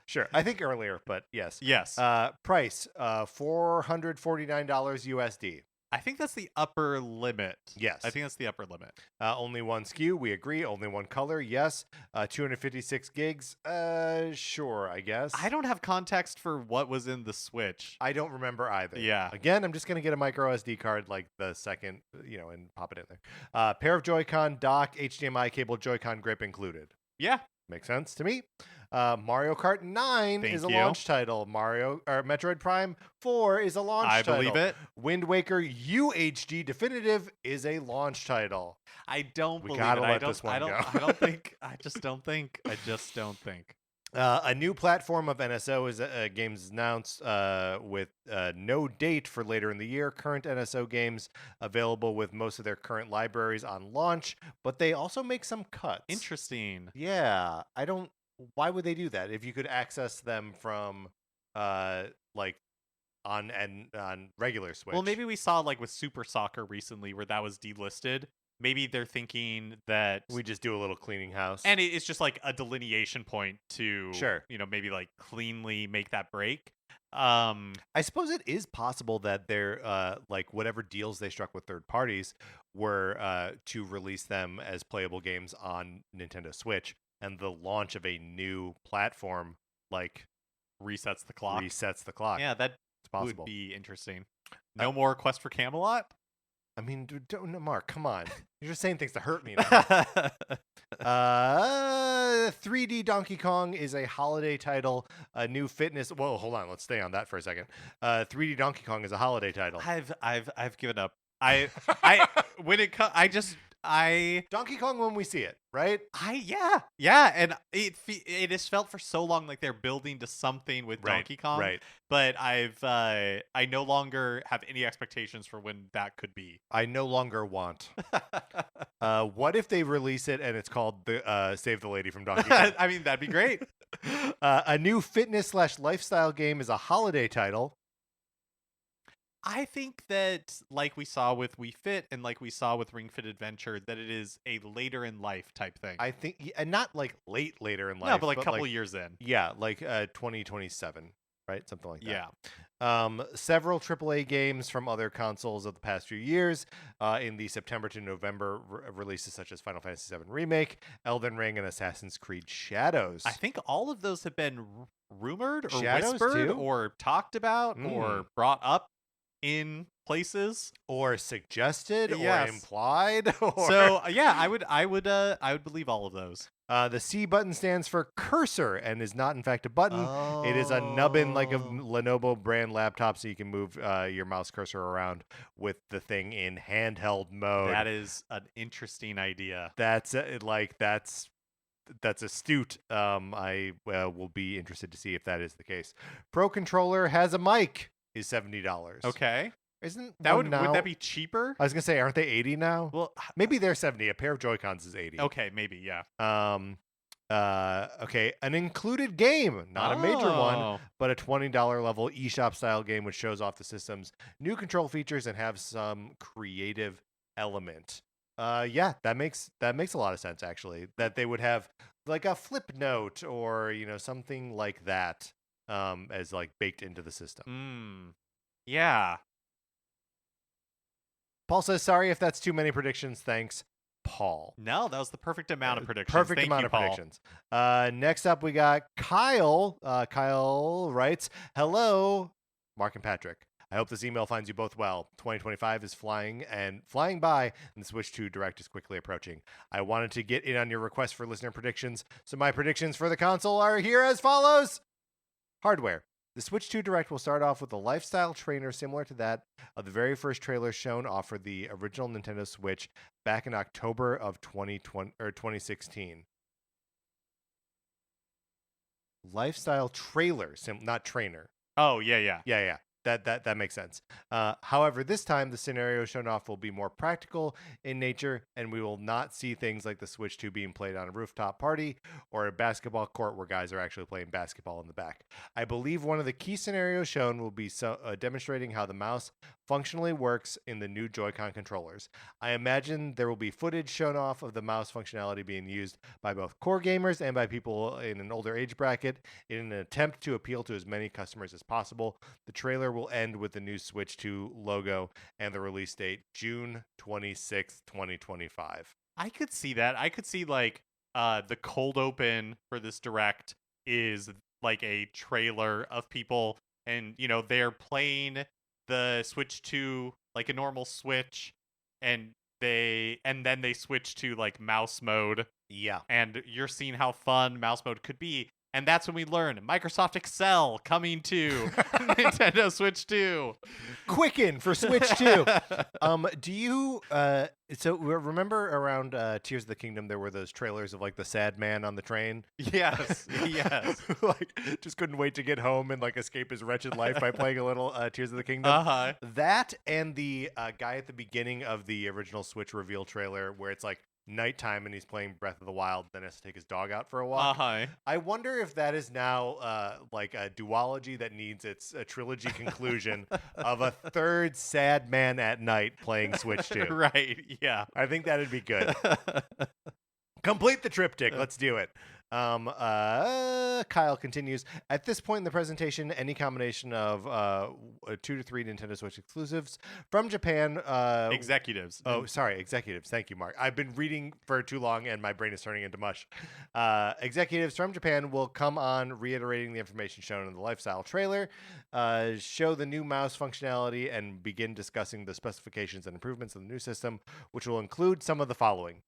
Sure. I think earlier, but yes. Yes. Price, $449 USD. I think that's the upper limit. Yes. I think that's the upper limit. Only one SKU, we agree. Only one color, yes. 256 gigs, sure, I guess. I don't have context for what was in the Switch. I don't remember either. Yeah. Again, I'm just going to get a micro SD card like the second, and pop it in there. Pair of Joy-Con dock, HDMI cable, Joy-Con grip included. Yeah. Makes sense to me. Mario Kart 9 Thank is a you. launch title. Metroid Prime 4 is a launch title. I believe it. Wind Waker UHD Definitive is a launch title. I don't believe gotta it. let this one go. I just don't think. A new platform of NSO games is announced with no date for later in the year. Current NSO games available with most of their current libraries on launch, but they also make some cuts. Interesting. Yeah, why would they do that if you could access them from like on regular Switch? Well, maybe we saw like with Super Soccer recently where that was delisted. Maybe they're thinking that we just do a little cleaning house. And it's just like a delineation point to, sure, maybe like cleanly make that break. I suppose it is possible that they're like whatever deals they struck with third parties were to release them as playable games on Nintendo Switch, and the launch of a new platform like resets the clock. Yeah, that would be interesting. No more Quest for Camelot? I mean, don't, Mark, come on. You're just saying things to hurt me now. 3D Donkey Kong is a holiday title. A new fitness. Whoa, hold on. Let's stay on that for a second. 3D Donkey Kong is a holiday title. I've given up. Donkey Kong when we see it, right? Yeah, and it has felt for so long like they're building to something with Donkey Kong, right? But I no longer have any expectations for when that could be. I no longer want. What if they release it and it's called the Save the Lady from Donkey Kong? I mean, that'd be great. A new fitness/lifestyle game is a holiday title. I think that, like we saw with Wii Fit and like we saw with Ring Fit Adventure, that it is a later in life type thing. I think, and not like later in life. No, but like a couple years in. Yeah, like 2027, right? Something like that. Yeah. Several AAA games from other consoles of the past few years in the September to November releases such as Final Fantasy VII Remake, Elden Ring, and Assassin's Creed Shadows. I think all of those have been rumored or Shadows whispered too? or talked about or brought up in places or suggested yes. or implied. So yeah, I would believe all of those. The C button stands for cursor and is not in fact a button. Oh. It is a nubbin like a Lenovo brand laptop, so you can move your mouse cursor around with the thing in handheld mode. That is an interesting idea. That's astute. I will be interested to see if that is the case. Pro controller has a mic. Is $70. Okay. Isn't that would that be cheaper? I was gonna say, aren't they 80 now? Well, maybe they're 70. A pair of Joy-Cons is 80. Okay, maybe, yeah. Okay, an included game, not a major one, but a $20 level eShop style game which shows off the system's new control features and have some creative element. Yeah, that makes a lot of sense actually. That they would have like a flip note or something like that. As like baked into the system. Yeah. Paul says, sorry if that's too many predictions. Thanks, Paul. No, that was the perfect amount of predictions. Perfect amount of predictions. Next up, we got Kyle. Kyle writes, hello, Mark and Patrick. I hope this email finds you both well. 2025 is flying by, and the Switch 2 Direct is quickly approaching. I wanted to get in on your request for listener predictions, so my predictions for the console are here as follows. Hardware. The Switch 2 Direct will start off with a lifestyle trainer similar to that of the very first trailer shown off for the original Nintendo Switch back in October of 2016. Lifestyle trailer, not trainer. Oh, yeah. Yeah. That makes sense. However, this time the scenario shown off will be more practical in nature, and we will not see things like the Switch 2 being played on a rooftop party or a basketball court where guys are actually playing basketball in the back. I believe one of the key scenarios shown will be demonstrating how the mouse functionally works in the new Joy-Con controllers. I imagine there will be footage shown off of the mouse functionality being used by both core gamers and by people in an older age bracket in an attempt to appeal to as many customers as possible. The trailer trailer will end with the new Switch 2 logo and the release date June 26th, 2025. I could see that. I could see like the cold open for this direct is like a trailer of people and they're playing the Switch 2 like a normal Switch and then they switch to like mouse mode Yeah. and you're seeing how fun mouse mode could be. And that's when we learn Microsoft Excel coming to Nintendo Switch 2. Quicken for Switch 2. Do you so remember around Tears of the Kingdom there were those trailers of like the sad man on the train? Yes. Yes. Who, like just couldn't wait to get home and like escape his wretched life by playing a little Tears of the Kingdom. Uh-huh. That and the guy at the beginning of the original Switch reveal trailer where it's like nighttime and he's playing Breath of the Wild, then has to take his dog out for a walk. Uh-huh. I wonder if that is now like a duology that needs its trilogy conclusion of a third sad man at night playing Switch 2. Right, yeah. I think that'd be good. Complete the triptych. Let's do it. Kyle continues. At this point in the presentation, any combination of 2 to 3 Nintendo Switch exclusives from Japan. Executives. Oh, sorry, executives. Thank you, Mark. I've been reading for too long, and my brain is turning into mush. Executives from Japan will come on, reiterating the information shown in the lifestyle trailer, show the new mouse functionality, and begin discussing the specifications and improvements of the new system, which will include some of the following.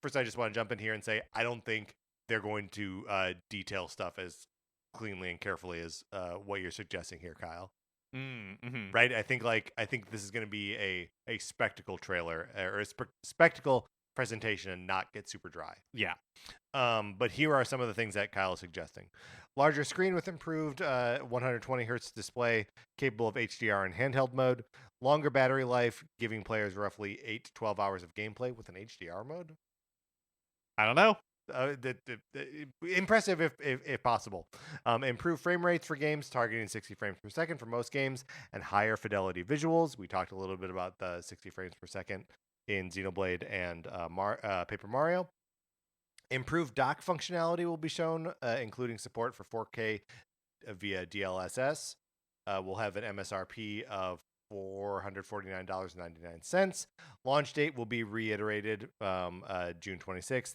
First, I just want to jump in here and say I don't think they're going to detail stuff as cleanly and carefully as what you're suggesting here, Kyle. Mm-hmm. Right? I think this is going to be a spectacle trailer or a spectacle presentation and not get super dry. Yeah. But here are some of the things that Kyle is suggesting. Larger screen with improved 120 hertz display capable of HDR and handheld mode. Longer battery life, giving players roughly 8 to 12 hours of gameplay with an HDR mode. I don't know. Impressive if possible. Improved frame rates for games targeting 60 frames per second for most games and higher fidelity visuals. We talked a little bit about the 60 frames per second in Xenoblade and Paper Mario. Improved dock functionality will be shown, including support for 4K via DLSS. We'll have an MSRP of $449.99. Launch date will be reiterated June 26th.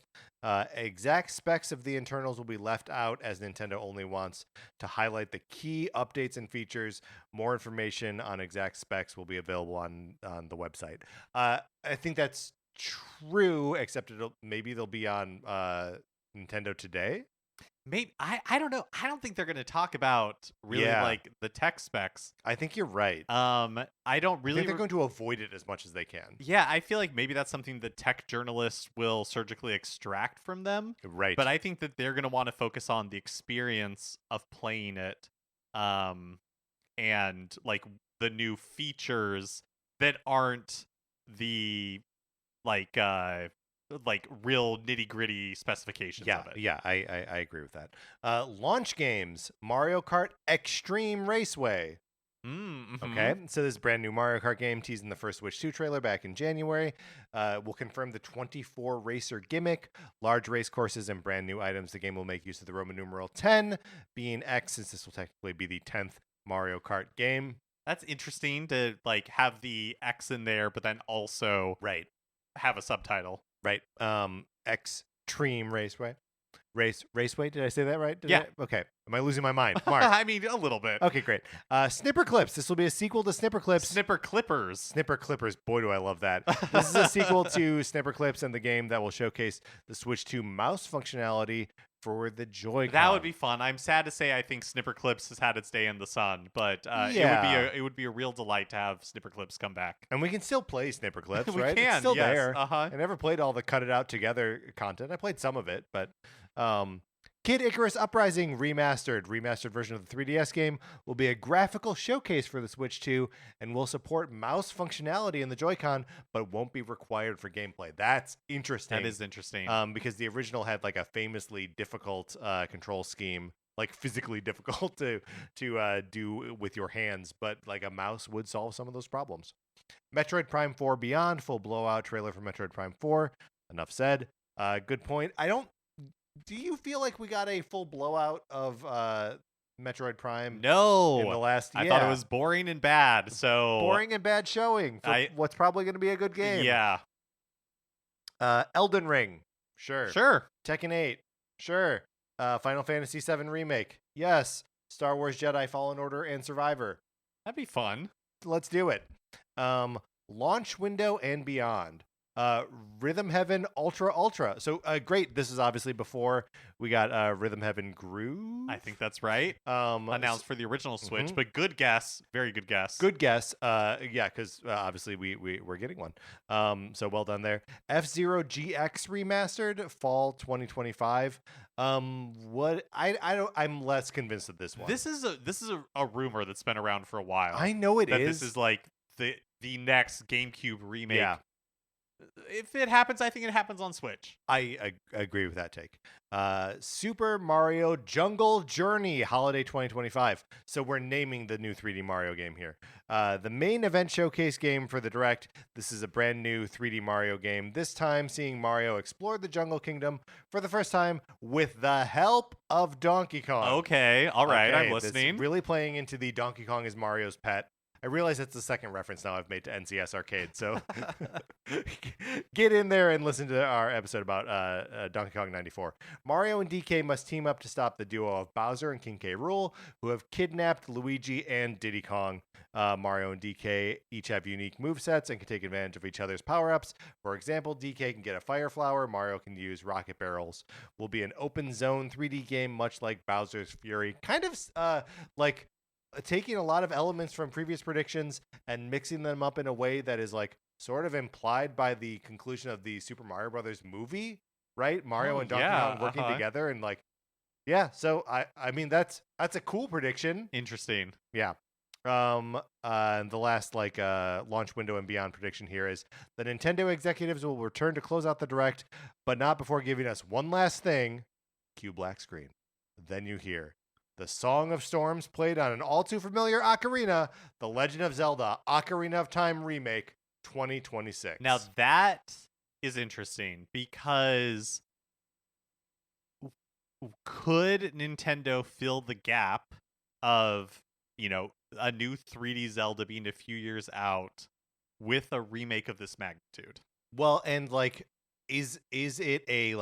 Exact specs of the internals will be left out as Nintendo only wants to highlight the key updates and features. More information on exact specs will be available on the website. I think that's true, except maybe they'll be on Nintendo Today. Maybe I don't know. I don't think they're going to talk about really like the tech specs. I think you're right. I don't really. I think they're going to avoid it as much as they can. Yeah, I feel like maybe that's something the tech journalists will surgically extract from them. Right. But I think that they're going to want to focus on the experience of playing it, and like the new features that aren't the like real nitty-gritty specifications of it. Yeah, I agree with that. Launch games, Mario Kart Extreme Raceway. Mm-hmm. Okay, so this brand new Mario Kart game teased in the first Switch 2 trailer back in January. Will confirm the 24 racer gimmick, large race courses, and brand new items. The game will make use of the Roman numeral 10, being X, since this will technically be the 10th Mario Kart game. That's interesting to like have the X in there, but then also have a subtitle. Right. Extreme Raceway. Raceway? Did I say that right? Okay. Am I losing my mind? Mark. I mean, a little bit. Okay, great. Snipper Clips. This will be a sequel to Snipper Clips. Snipper Clippers. Snipper Clippers. Boy, do I love that. This is a sequel to Snipper Clips and the game that will showcase the Switch 2 mouse functionality for the Joy-Con. That would be fun. I'm sad to say I think Snipper Clips has had its day in the sun, but it would be a real delight to have Snipper Clips come back. And we can still play Snipper Clips, we right? can, it's still yes. there. Uh-huh. I never played all the cut it out together content. I played some of it, but Kid Icarus Uprising remastered version of the 3DS game will be a graphical showcase for the Switch 2 and will support mouse functionality in the Joy-Con, but won't be required for gameplay. That's interesting. That is interesting. Because the original had like a famously difficult control scheme, like physically difficult to do with your hands, but like a mouse would solve some of those problems. Metroid Prime 4 Beyond, full blowout trailer for Metroid Prime 4. Enough said. Good point. Do you feel like we got a full blowout of Metroid Prime No, in the last. I thought it was boring and bad. So boring and bad showing for what's probably going to be a good game. Yeah. Elden Ring, sure. Sure. Tekken 8, sure. Final Fantasy 7 remake, yes. Star Wars Jedi Fallen Order and Survivor. That'd be fun. Let's do it. Launch window and beyond. Rhythm Heaven Ultra. So great. This is obviously before we got Rhythm Heaven Groove. I think that's right. Announced for the original Switch, but good guess. Very good guess. Good guess. Yeah, because obviously we're getting one. So well done there. F-Zero GX remastered fall 2025. What I'm less convinced of this one. This is a rumor that's been around for a while. I know it that is. This is like the next GameCube remake. Yeah. If it happens, I think it happens on Switch. I agree with that take. Super Mario Jungle Journey Holiday 2025. So we're naming the new 3D Mario game here. The main event showcase game for the Direct. This is a brand new 3D Mario game. This time seeing Mario explore the Jungle Kingdom for the first time with the help of Donkey Kong. Okay, all right, Okay, I'm listening. Really playing into the Donkey Kong is Mario's pet. I realize that's the second reference now I've made to NCS Arcade, so get in there and listen to our episode about Donkey Kong 94. Mario and DK must team up to stop the duo of Bowser and King K. Rool, who have kidnapped Luigi and Diddy Kong. Mario and DK each have unique movesets and can take advantage of each other's power-ups. For example, DK can get a Fire Flower, Mario can use Rocket Barrels. Will be an open zone 3D game, much like Bowser's Fury. Kind of like taking a lot of elements from previous predictions and mixing them up in a way that is like sort of implied by the conclusion of the Super Mario Brothers movie, right? Mario and Donkey Kong working together and like, yeah. So I mean that's a cool prediction. Interesting. Yeah. And the last launch window and beyond prediction here is the Nintendo executives will return to close out the Direct, but not before giving us one last thing. Cue black screen. Then you hear the Song of Storms played on an all-too-familiar ocarina, The Legend of Zelda Ocarina of Time Remake 2026. Now that is interesting because could Nintendo fill the gap of, a new 3D Zelda being a few years out with a remake of this magnitude? Well, and is it a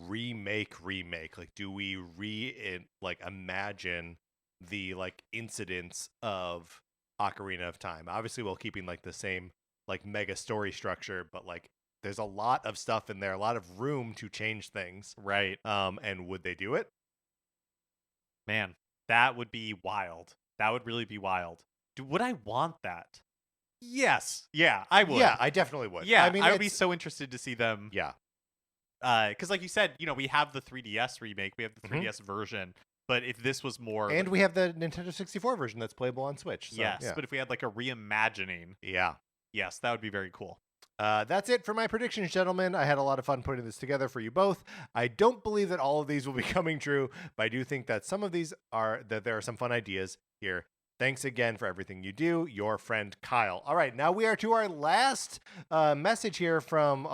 remake? Like, do we imagine the incidents of Ocarina of Time? Obviously, while keeping the same mega story structure, but there's a lot of stuff in there, a lot of room to change things. Right. And would they do it? Man, that would be wild. That would really be wild. Would I want that? Yes. Yeah, I would. Yeah, I definitely would. Yeah, I mean, I would be so interested to see them. Yeah. Because like you said, we have the 3DS remake, we have the 3DS version, but if this was more... And we have the Nintendo 64 version that's playable on Switch. So, yes, yeah. but if we had a reimagining... Yeah. Yes, that would be very cool. That's it for my predictions, gentlemen. I had a lot of fun putting this together for you both. I don't believe that all of these will be coming true, but I do think that some of these that there are some fun ideas here. Thanks again for everything you do. Your friend, Kyle. All right, now we are to our last message here from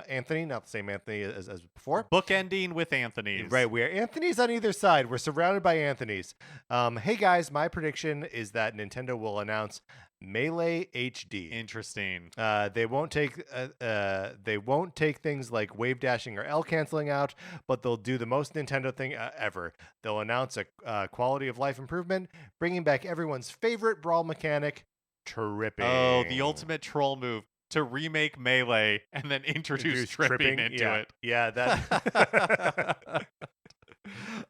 Anthony, not the same Anthony as before. Bookending with Anthony's. Right, we are Anthony's on either side. We're surrounded by Anthony's. Hey, guys, my prediction is that Nintendo will announce Melee HD. Interesting. They won't take things like wave dashing or L canceling out, but they'll do the most Nintendo thing ever. They'll announce a quality of life improvement, bringing back everyone's favorite brawl mechanic, tripping. Oh, the ultimate troll move to remake Melee and then introduce tripping into it. Yeah, that.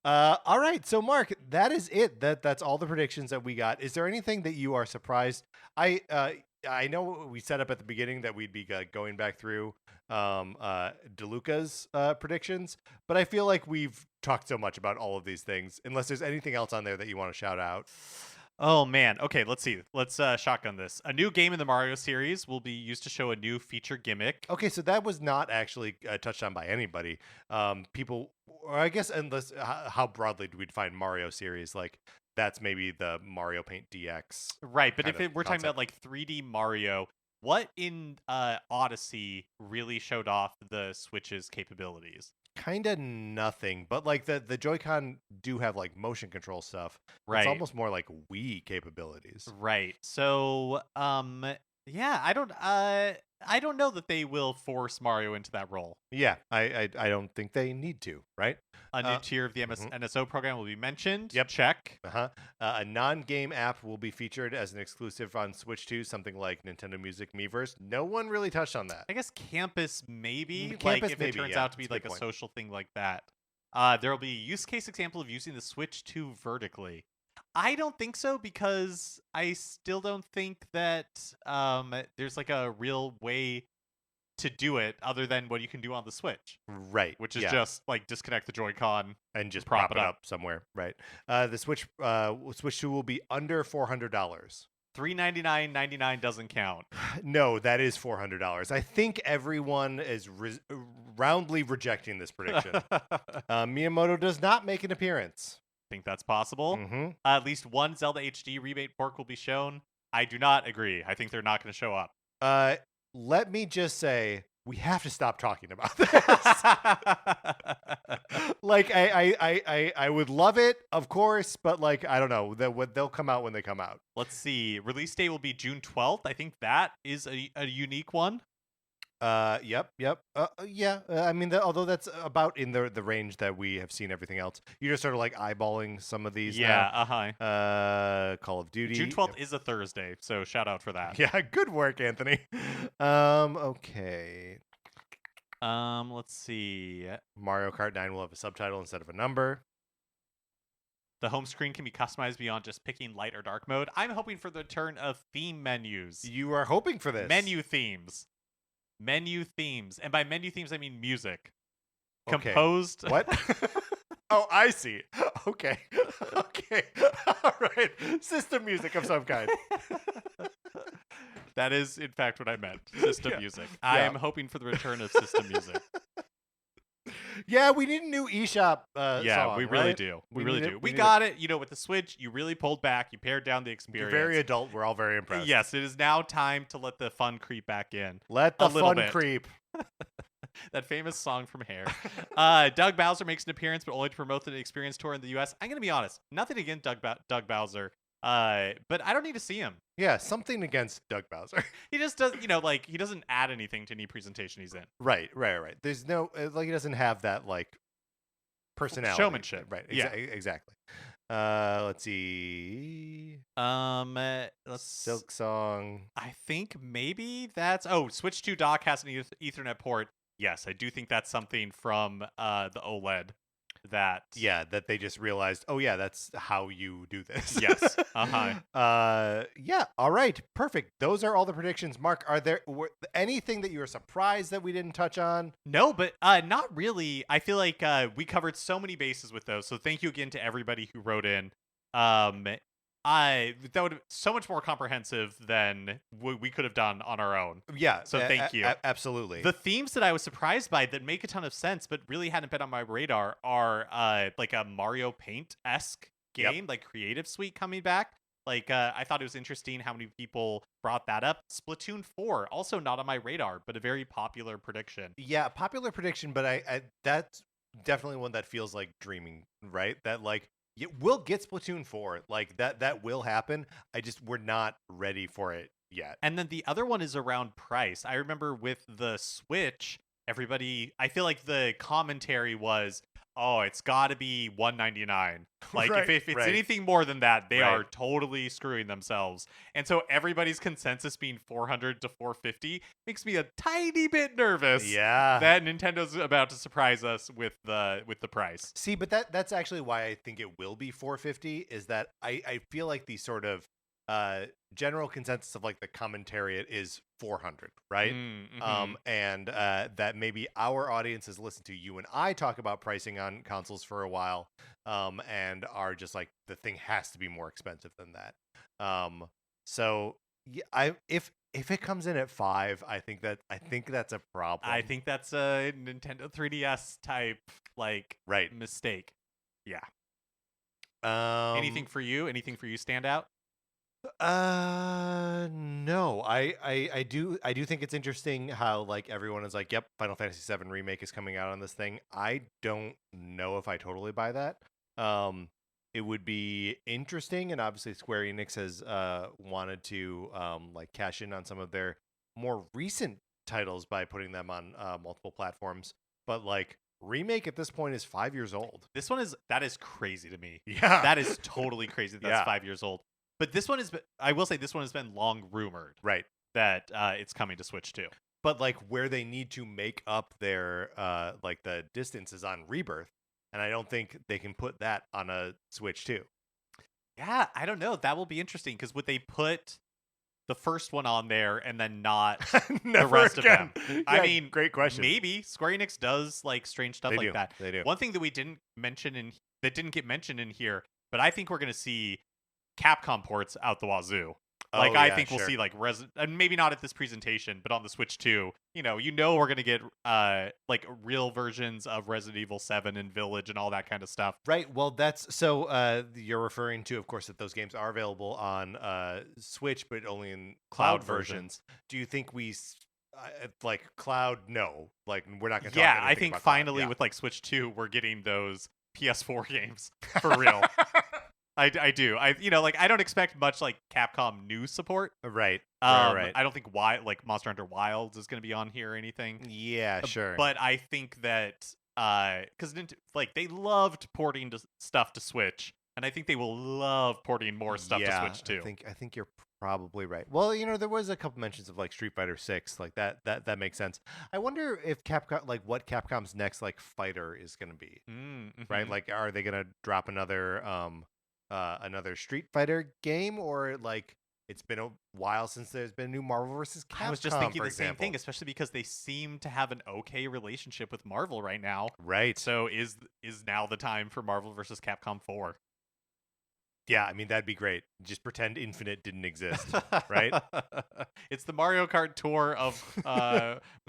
All right, so Mark, that is it. That's all the predictions that we got. Is there anything that you are surprised? I know we set up at the beginning that we'd be going back through DeLuca's predictions, but I feel like we've talked so much about all of these things. Unless there's anything else on there that you want to shout out. Oh, man. Okay, let's see. Let's shotgun this. A new game in the Mario series will be used to show a new feature gimmick. Okay, so that was not actually touched on by anybody. People, or I guess, unless how broadly do we define Mario series? That's maybe the Mario Paint DX. Right, but if we're talking about 3D Mario, what in Odyssey really showed off the Switch's capabilities? kind of nothing, but like the Joy-Con do have like motion control stuff. Right. It's almost more like Wii capabilities. Right. So, yeah, I don't know that they will force Mario into that role. Yeah, I don't think they need to, right? A new tier of the NSO program will be mentioned. Yep. Check. A non-game app will be featured as an exclusive on Switch 2, something like Nintendo Music Miiverse. No one really touched on that. I guess Campus maybe. Campus like if maybe, it turns yeah, out to be that's a like good a point. social thing like that. There will be a use case example of using the Switch 2 vertically. I don't think so because I still don't think that there's like a real way to do it other than what you can do on the Switch. Right. Which is yeah. just like disconnect the Joy-Con and just prop prop it up somewhere. Right. The Switch 2 will be under $400. $399.99 doesn't count. No, that is $400. I think everyone is roundly rejecting this prediction. Miyamoto does not make an appearance. Think that's possible. Mm-hmm. At least one Zelda HD rebate port will be shown. I do not agree. I think they're not going to show up. Let me just say, we have to stop talking about this. Like, I would love it, of course, but like, I don't know. They'll come out when they come out. Let's see. Release date will be June 12th. I think that is a unique one. Yep. Yeah. I mean, although that's about in the range that we have seen everything else. You're just sort of like eyeballing some of these. Yeah. Now. Call of Duty. June 12th is a Thursday, so shout out for that. Yeah. Good work, Anthony. Okay. Let's see. Mario Kart 9 will have a subtitle instead of a number. The home screen can be customized beyond just picking light or dark mode. I'm hoping for the return of theme menus. You are hoping for this. Menu themes. And by menu themes I mean music. Okay. Composed. What? Oh, I see. Okay. All right. System music of some kind. That is in fact what I meant. System music. I am hoping for the return of system music. Yeah, we need a new eShop yeah, song, we really right? do. We really do. We need got it. You know, with the Switch, you really pulled back. You pared down the experience. You're very adult. We're all very impressed. Yes, it is now time to let the fun creep back in. Let the little fun bit. creep. That famous song from Hair. Doug Bowser makes an appearance, but only to promote the Experience Tour in the U.S. I'm going to be honest. Nothing against Doug Bowser, but I don't need to see him. Yeah, something against Doug Bowser. He just does, like, he doesn't add anything to any presentation he's in. Right. There's no, like, he doesn't have that, like, personality. Showmanship. Right. Yeah. Exactly. Let's see. Silk Song. I think maybe that's... Oh, Switch 2 dock has an Ethernet port. Yes, I do think that's something from the OLED that... Yeah, that they just realized, oh, yeah, that's how you do this. Yes. Yeah, all right, perfect. Those are all the predictions. Mark, are there anything that you were surprised that we didn't touch on? No, but not really. I feel like we covered so many bases with those, so thank you again to everybody who wrote in. That would so much more comprehensive than we could have done on our own. Yeah. So thank you. Absolutely. The themes that I was surprised by that make a ton of sense, but really hadn't been on my radar are like a Mario Paint-esque game, like Creative Suite coming back. Like, I thought it was interesting how many people brought that up. Splatoon 4, also not on my radar, but a very popular prediction. Yeah, popular prediction, but I that's definitely one that feels like dreaming, right? That, like, we'll get Splatoon 4. Like, that will happen. We're not ready for it yet. And then the other one is around price. I remember with the Switch, I feel like the commentary was, oh, it's got to be $199. Like, if it's anything more than that, they are totally screwing themselves. And so everybody's consensus being $400 to $450 makes me a tiny bit nervous. Yeah, that Nintendo's about to surprise us with the price. See, but that's actually why I think it will be $450. Is that I feel like the sort of general consensus of like the commentariat is $400, right? Mm-hmm. And that maybe our audience has listened to you and I talk about pricing on consoles for a while, and are just like, the thing has to be more expensive than that. So yeah, if it comes in at $5, I think that's a problem. I think that's a Nintendo 3DS type mistake. Yeah. Anything for you stand out? No. I do think it's interesting how like everyone is like, yep, Final Fantasy VII Remake is coming out on this thing. I don't know if I totally buy that. Um, it would be interesting, and obviously Square Enix has wanted to like cash in on some of their more recent titles by putting them on multiple platforms. But like Remake at this point is 5 years old. That is crazy to me. Yeah. That is totally crazy. That's Yeah. 5 years old. But this one I will say this one has been long rumored Right. that it's coming to Switch 2. But like where they need to make up their like the distances on Rebirth, and I don't think they can put that on a Switch 2. Yeah, I don't know. That will be interesting because would they put the first one on there and then not the Never rest again. of them? Yeah, I mean, great question. maybe Square Enix does like strange stuff They like do. that. They do. One thing that we didn't mention that didn't get mentioned in here, but I think we're going to see Capcom ports out the wazoo. Like Oh, I yeah, think we'll sure. see like and maybe not at this presentation, but on the Switch 2, we're gonna get like real versions of Resident Evil 7 and Village and all that kind of stuff. Right. Well, that's so you're referring to, of course, that those games are available on Switch, but only in cloud versions. Do you think like cloud? No, like we're not going to. Yeah, I think finally with like Switch 2, we're getting those PS4 games for real. I do. I don't expect much like Capcom news support. Right. Right. I don't think like Monster Hunter Wilds is going to be on here or anything. Yeah, sure. But I think that because like they loved porting stuff to Switch, and I think they will love porting more stuff to Switch too. I think you're probably right. Well, there was a couple mentions of like Street Fighter 6, like that makes sense. I wonder if Capcom, like what Capcom's next like fighter is going to be. Mm-hmm. Right? Like are they going to drop another Street Fighter game, or like it's been a while since there's been a new Marvel vs. Capcom? I was just thinking for the same example. thing, especially because they seem to have an okay relationship with Marvel right now. Right. So is now the time for Marvel vs. Capcom 4? Yeah, I mean that'd be great. Just pretend Infinite didn't exist, right? It's the Mario Kart tour of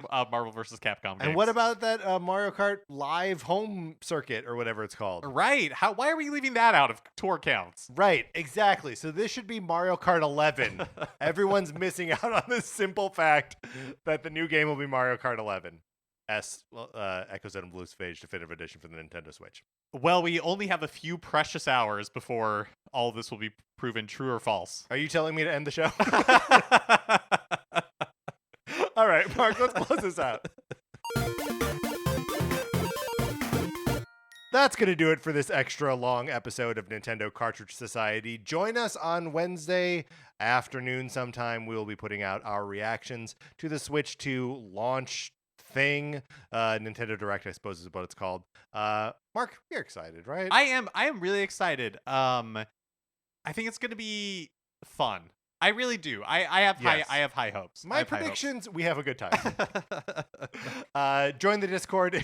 Marvel vs. Capcom games. And what about that Mario Kart live home circuit or whatever it's called? Right. Why are we leaving that out of tour counts? Right, exactly. So this should be Mario Kart 11. Everyone's missing out on this simple fact that the new game will be Mario Kart 11. Echo Zed and Blues Phage Definitive Edition for the Nintendo Switch. Well, we only have a few precious hours before all this will be proven true or false. Are you telling me to end the show? All right, Mark, let's close this out. That's going to do it for this extra long episode of Nintendo Cartridge Society. Join us on Wednesday afternoon sometime. We'll be putting out our reactions to the Switch 2 launch thing. Nintendo Direct, I suppose, is what it's called. Mark, you're excited, right? I am really excited. I think it's going to be fun. I really do. I have high hopes. My predictions, we have a good time. Join the Discord.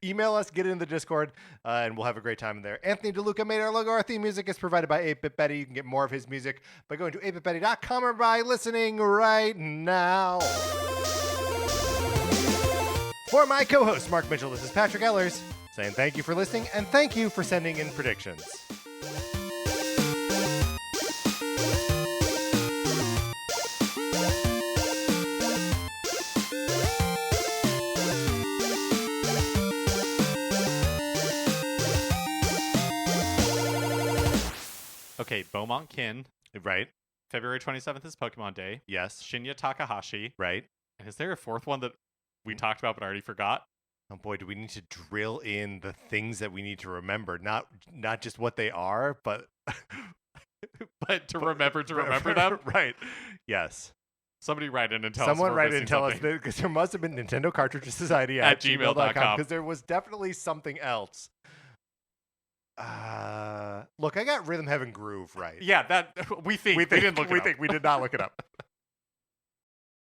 Email us, get in the Discord, and we'll have a great time in there. Anthony DeLuca made our logo. Our theme music is provided by 8-Bit Betty. You can get more of his music by going to 8bitbetty.com or by listening right now. For my co-host, Mark Mitchell, this is Patrick Ellers, saying thank you for listening and thank you for sending in predictions. Okay, Beaumont Kin. Right. February 27th is Pokemon Day. Yes. Shinya Takahashi. Right. And is there a fourth one that we talked about but I already forgot? Oh boy, do we need to drill in the things that we need to remember? Not just what they are, but but to remember them. Right. Yes. Somebody write in and tell Someone us. write in and tell us, because there must have been Nintendo Cartridge Society at gmail.com, because there was definitely something else. Look, I got Rhythm Heaven Groove right. Yeah, that we think we didn't look it up. We did not look it up.